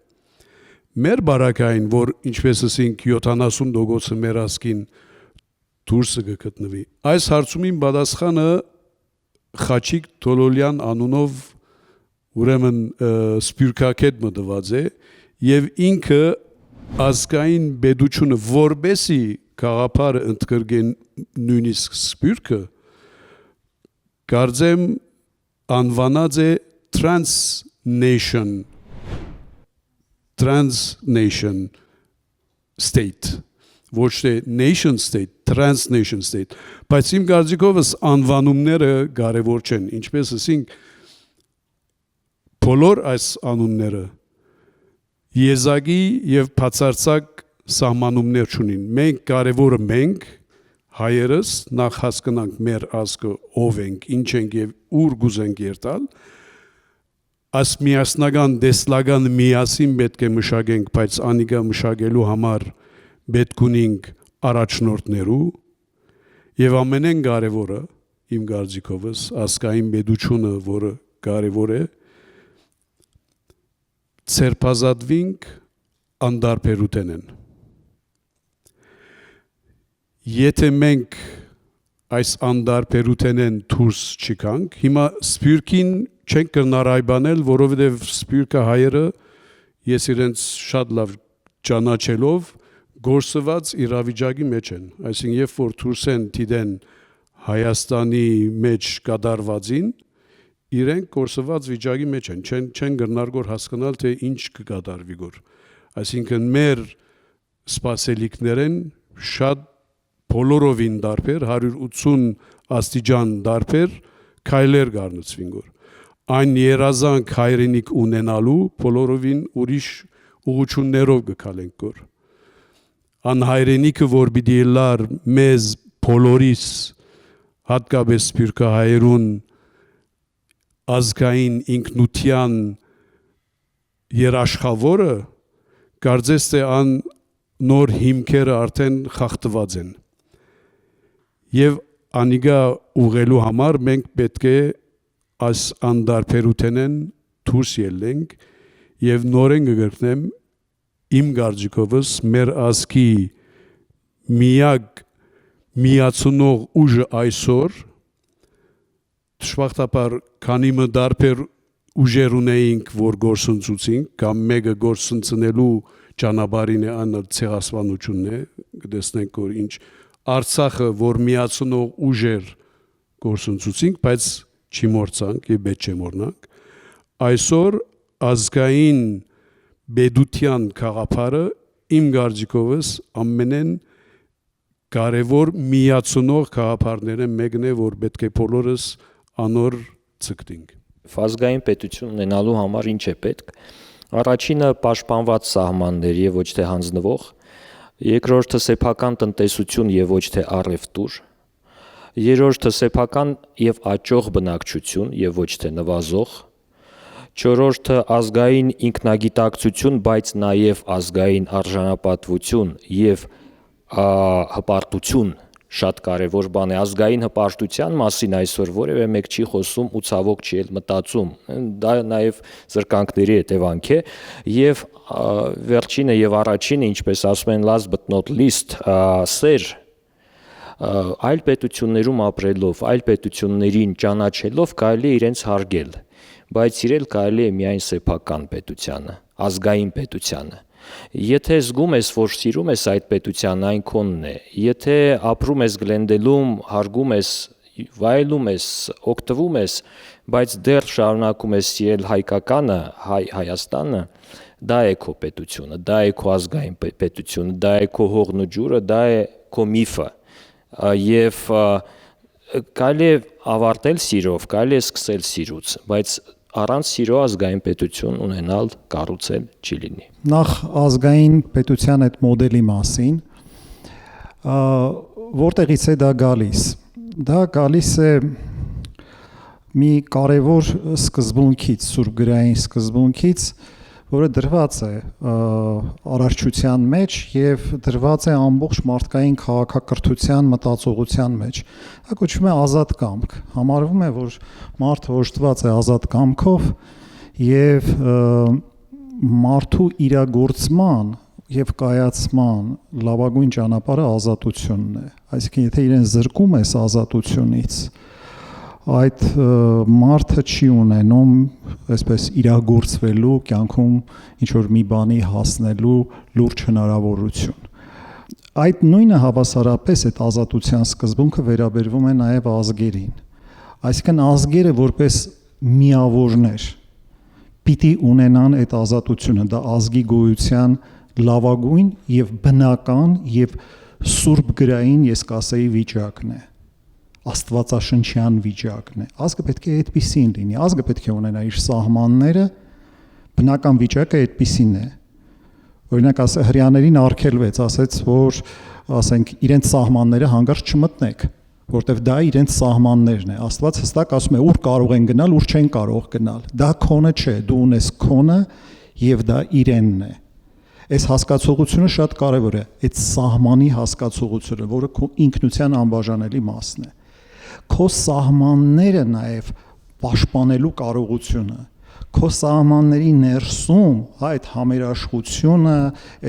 Speaker 3: Մեր բարակային, որ ինչպես ասենք 70%-ը մեր ազգին դուրսը կգտնվի։ Այս հարցումին պատասխանը Խաչիկ Թոլոլյան անունով ուրեմն սպյուրքակետ մտված է եւ ինքը ազգային պետությունը որբեսի գաղափարը ընդգրկեն նույնիսկ սպյուրքը կարծեմ անվանած է Transnation state, ոչ թե nation state, transnation state, բայց իմ կարծիքովս անվանումները կարևոր չեն, ինչպես ասենք բոլոր այս անունները եզակի եւ բացարձակ սահմանումներ չունին։ Մենք կարևորը մենք հայերս նախ հասկանանք մեր ազգը ով ենք, ինչ ենք եւ ուր գուզենք երթալ, այս միասնական դեսլական միասին պետք է մշակենք, բայց անիկա մշակելու համար պետք ունենք առաջնորդներու եւ ամենեն կարևորը իմ կարծիքովս ազգային պետությունը, որը կարևոր է, ցերպազատվինք անդարբերութեն են։ Եթե մենք այս անդարբերութենեն դուրս չգանք, հիմա սպյուրքին չենք կրնարայբանել, որովհետև սպյուրքը հայերը ես իրենց շատ լավ ճանաչելով գործված իրավիճակի մեջ են, այսինքն երբ որ դուրս են դիտեն Հայաստանի մեջ կատարվածին, իրենք գործված վիճակի մեջ են, չեն գնարգոր հասկանալ, թե ինչ կկատարվի գոր։ Այսինքն մեր սպասելիքներեն շատ բոլորովին դարբեր, 180 աստիճան դարբեր քայլեր գառնցվին գոր։ Այն երազանք հայրենիք ունենալու բոլորովին ուրիշ ուղղություններով կքալենք գոր։ Ան հայրենիքը, որ պիտի լար մեզ բոլորիս հատկապես սփյուռքահայերուն ազգային ինքնության երաշխավորը, կարծես թե ան նոր հիմքերը արդեն խախտված են։ Եվ անիգա ուղղելու համար մենք պետք է այս անդարբերութենեն դուրս ելնենք եւ նորեն կգրկնեմ իմ գարձիկովս մեր ազգի միակ միացնող ուժը այսօր դժբախտաբար քանի մը դարբեր ուժեր ունեինք, որ գործընծուցինք, կամ մեկը գործընծնելու ճանապարհին է անը ցեղասպանությունն է, կտեսնենք որ ինչ Արցախը, որ միացնող ուժեր գործընծուցինք, բայց չմոռացանք եւ պետք չէ մոռանանք։ Այսօր ազգային բեդության խաղապարը իմ գարձիկովս ամենեն կարևոր միացնող խաղապարները մեկն է, որ պետք է բոլորս անոր ցկտենք։
Speaker 4: Ազգային պետություն ունենալու համար ինչ է պետք։ Առաջինը պաշտպանված սահմաններ եւ ոչ թե հանձնվող, երկրորդը սեփական տնտեսություն եւ ոչ թե առևտուր, երրորդը սեփական եւ աճող բնակչություն եւ ոչ թե նվազող, չորրորդը ազգային ինքնագիտակցություն, բայց նաեւ ազգային արժանապատվություն եւ հպարտություն, շատ կարևոր բան է, ազգային հպարտության մասին այսօր որևէ մեկ չի խոսում ու ցավոք չի էլ մտածում, դա նաև զրկանքների հետևանք է, եւ վերջինը եւ առաջինը, ինչպես ասում են last but not least, սեր այլ պետություններում ապրելով, այլ պետություններին ճանաչելով կարելի է իրենց հարգել, բայց իրել կարելի է միայն սեփական պետությանը, ազգային պետությանը։ Եթե զգում ես, որ սիրում ես այդ պետության, այն քոնն է, եթե ապրում ես Գլենդելում, հարգում ես, վայելում ես, օգտվում ես, բայց դեռ շարունակում ես սիրել հայկականը, Հայաստանը, դա է քո պետությունը, դա է քո ազգային պետությունը, դա է քո հողն ու ջուրը, դա է քո միֆը։ Եվ կարելի է ավարտել սիրով, կարելի է սկսել սիրուց, բայց առանց սիրո ազգային պետություն ունենալ կառուցել չի լինի։
Speaker 2: Նախ ազգային պետության այդ մոդելի մասին, որտեղից է դա գալիս։ Դա գալիս է մի կարևոր սկզբունքից, սուրբգրային սկզբունքից, որը դրված է արարչության մեջ եւ դրված է ամբողջ մարդկային քաղաքակրթության մտածողության մեջ։ Դա կոչվում է ազատ կամք։ Համարվում է, որ մարդը օժտված է ազատ կամքով եւ մարդու իրագործման եւ կայացման լավագույն ճանապարհը ազատությունն է։ Այսինքն, եթե իրեն զրկում ես ազատությունից, այդ մարդը չի ունենում այսպես իրագործվելու կյանքում ինչ որ մի բանի հասնելու լուրջ հնարավորություն։ Այդ նույնը հավասարապես այդ ազատության սկզբունքը վերաբերվում է նաև ազգերին։ Այսինքն ազգերը որպես միավորներ պիտի ունենան այդ ազատությունը, դա ազգի գոյության լավագույն եւ բնական եւ սուրբգրային, ես կասեի, վիճակն է։ Աստվածաշնչյան վիճակն է։ Ազգը պետք է այդպիսին լինի, ազգը պետք է ունենա իր սահմանները, բնական վիճակը այդպիսին է։ Օրինակ հрьяաներին արգելվեց, ասեց, որ ասենք իրենց սահմանները հանգարց չմտնեք, որտեվ դա իրենց սահմաններն է։ Աստված հստակ ասում է, ուր կարող են գնալ, ուր չեն կարող գնալ։ Դա քոնը չէ, դու ունես քոնը եւ դա իրենն է։ Այս հասկացողությունը շատ կարևոր է, այդ սահմանի հասկացողությունը, որը քո ինքնության անբաժանելի մասն է։ Քո սահմանները նաև պաշտպանելու կարողությունը, քո սահմանների ներսում այդ համերաշխությունը,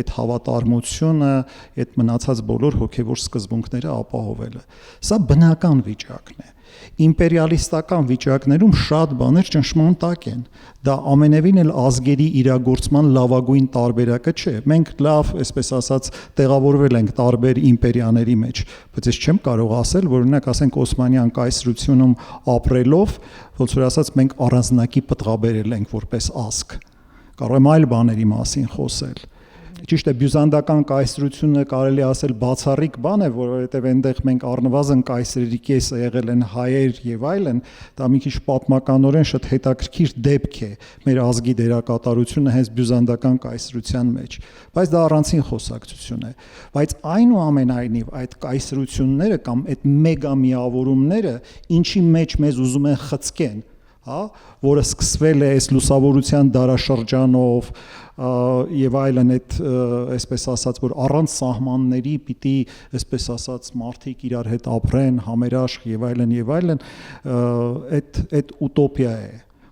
Speaker 2: այդ հավատարմությունը, այդ մնացած բոլոր հոգևոր սկզբունքները ապահովելը։ Սա բնական վիճակն է։ Իմպերիալիստական վիճակներում շատ բաներ ճնշման տակ են։ Դա ամենևին էլ ազգերի իրագործման լավագույն տարբերակը չէ։ Մենք լավ, այսպես ասած, տեղավորվել ենք տարբեր իմպերիաների մեջ, բայց ես չեմ կարող ասել, որ օրինակ ասենք Օսմանյան կայսրությունում ապրելով, ոնց որ ասած, մենք առանձնակի պտղաբերել ենք որպես ազգ։ Կարող եմ այլ բաների մասին խոսել։ Ճիշտ է, բյուզանդական կայսրությունը կարելի ասել բացառիկ բան է, որովհետև այնտեղ մենք առնվազն կայսրերի կեսը եղել են հայեր եւ այլն, դա մի քիչ պատմականորեն շատ հետաքրքիր դեպք է մեր ազգի դերակատարությունը հենց բյուզանդական կայսրության մեջ, բայց դա առանցին խոսակցություն է, բայց այնուամենայնիվ այդ կայսրությունները կամ այդ մեգամիավորումները ինչի մեջ մեզ ուզում են խցկեն, հա, որը սկսվել է այս լուսավորության դարաշրջանով եւ այլն, այդ այսպես ասած, որ առանց սահմանների պիտի այսպես ասած մարդիկ իրար հետ ապրեն, համերաշխ եւ այլն, այդ ուտոպիա է։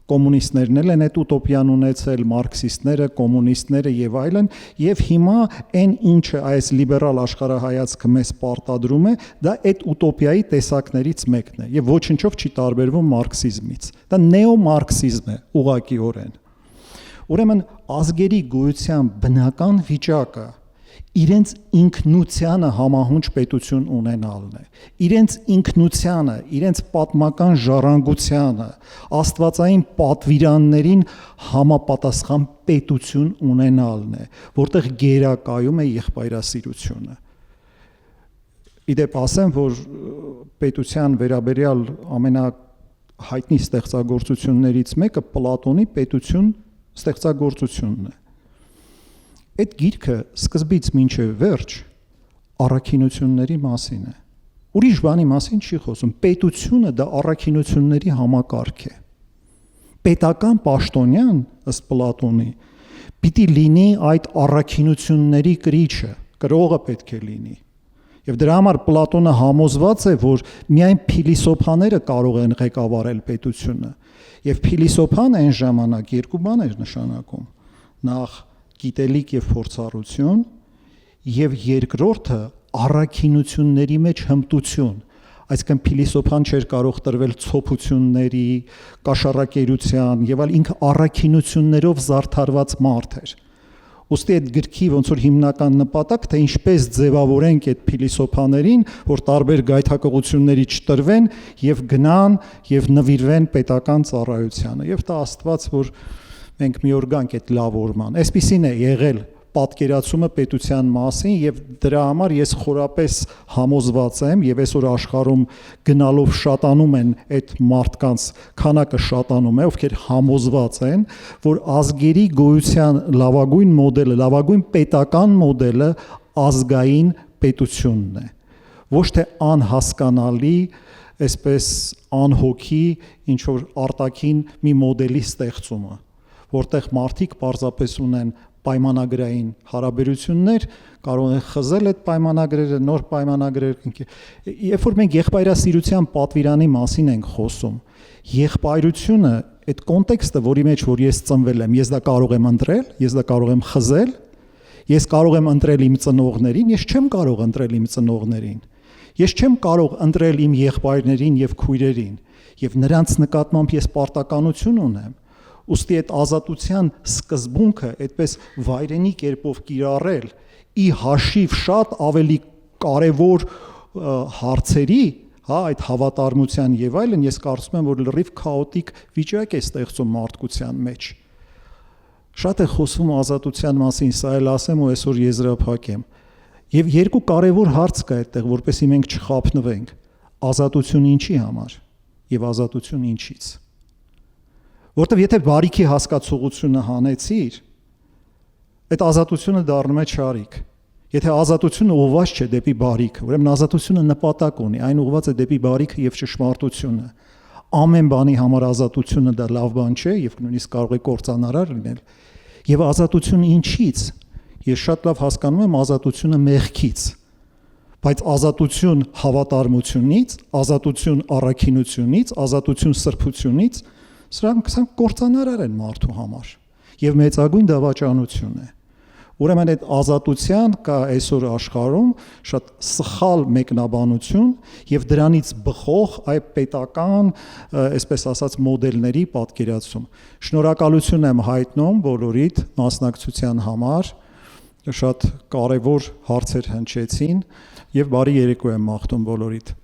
Speaker 2: Կոմունիստներն էլ են այդ ուտոպիան ունեցել, մարքսիստները, կոմունիստները եւ այլն, եւ հիմա այն ինչը այս լիբերալ աշխարհայացքը մեզ պարտադրում է, դա այդ ուտոպիայի տեսակներից մեկն է եւ ոչինչով չի տարբերվում մարքսիզմից։ Դա նեոմարքսիզմ է ուղղակիորեն։ Ուրեմն ազգերի գոյության բնական վիճակը իրենց ինքնությանը համահունչ պետություն ունենալն է, իրենց ինքնությանը, իրենց պատմական ժառանգությանը, աստվածային պատվիրաններին համապատասխան պետություն ունենալն է, որտեղ գերակայում է եղբայրասիրությունը։ Իդեպ ասեմ, որ պետության վերաբերյալ ամենահայտնի ստեղծագործություններից մեկը Պլատոնի պետություն ստեղծագործությունն է։ Այդ գիրքը սկզբից մինչև վերջ առաքինությունների մասին է։ Ուրիշ բանի մասին չի խոսում։ Պետությունը դա առաքինությունների համակարգ է։ Պետական պաշտոնյան, ըստ Պլատոնի, պիտի լինի այդ առաքինությունների կրիչը, կրողը պետք է լինի։ Եվ դրա համար Պլատոնը համոզված է, որ միայն փիլիսոփաները կարող են ղեկավարել պետությունը։ Եվ փիլիսոփան այն ժամանակ երկու բան էր նշանակում։ Նախ գիտելիք եւ փորձառություն, եւ երկրորդը առաքինությունների մեջ հմտություն, այսինքն փիլիսոփան չէր կարող տրվել ցոփությունների, կաշառակերության եւ այլ, ինքը առաքինություններով զարդարված մարդ էր։ Ոստի այդ գրքի ոնց որ հիմնական նպատակ, թե ինչպես ձևավորենք այդ փիլիսոփաներին, որ տարբեր գայթակղությունների չտրվեն եւ գնան եւ նվիրվեն պետական ծառայությանը։ Եվ դա Աստված, որ մենք մի օր գանք այդ լավ օրման։ Այսպիսին է եղել պատկերացումը պետության մասին եւ դրա համար ես խորապես համոզված եմ եւ այսօր աշխարհում գնալով շատանում են այդ մարդկանց քանակը շատանում է, ովքեր համոզված են, որ ազգերի գոյության լավագույն մոդելը, լավագույն պետական մոդելը ազգային պետությունն է։ Ոչ թե անհասկանալի, այսպես անհոգի ինչ որ արտաքին մի մոդելի ստեղծումը, որտեղ մարդիկ պարզապես ունեն պայմանագրային հարաբերություններ, կարող են խզել այդ պայմանագրերը, նոր պայմանագրեր։ Երբ որ մենք եղբայրասիրության պատվիրանի մասին ենք խոսում, եղբայրությունը, այդ կոնտեքստը, որի մեջ որ ես ծնվել եմ, ես դա կարող եմ ընտրել, ես դա կարող եմ խզել, ես կարող եմ ընտրել իմ ծնողներին, ես չեմ կարող ընտրել իմ ծնողներին։ Ես չեմ կարող ընտրել իմ եղբայրներին եւ քույրերին, եւ նրանց նկատմամբ ես պարտականություն ունեմ։ Ուստի այդ ազատության սկզբունքը այդպես վայրենի կերպով կիրառել ի հաշիվ շատ ավելի կարևոր հարցերի, հա, այդ հավատարմության եւ այլն, ես կարծում եմ, որ լրիվ քաոտիկ վիճակ է ստեղծում մարդկության մեջ։ Շատ է խոսվում ազատության մասին, սա էլ ասեմ ու այսօր եզրափակեմ։ Եվ երկու կարևոր հարց կա այդտեղ, որպեսզի մենք չխափնվենք։ Ազատություն ինչի համար եւ ազատություն ինչից։ Որտեւ եթե բարիքի հասկացողությունը հանեցիր, այդ ազատությունը դառնում է չարիք։ Եթե ազատությունը ուղղված չէ դեպի բարիքը, ուրեմն ազատությունը նպատակ ունի, այն ուղղված է դեպի բարիքը եւ ճշմարտությունը։ Ամեն բանի համար ազատությունը դա լավ բան չէ եւ նույնիսկ կարող է կործանարար լինել։ Եվ ազատությունը ինչից։ Ես շատ լավ հասկանում եմ ազատությունը մեղքից, բայց ազատություն հավատարմությունից, ազատություն առաքինությունից, ազատություն սրբությունից, Սրանք կործանարար են մարդու համար եւ մեծագույն դավաճանություն է։ Ուրեմն այդ ազատության կա այսօր աշխարհում շատ սխալ մեկնաբանություն եւ դրանից բխող այ պետական, այսպես ասած, մոդելների պատկերացում։ Շնորհակալություն եմ հայտնում բոլորիդ մասնակցության համար, շատ կարևոր հարցեր հնչեցին եւ բարի երեկո եմ մաղթում բոլորիդ։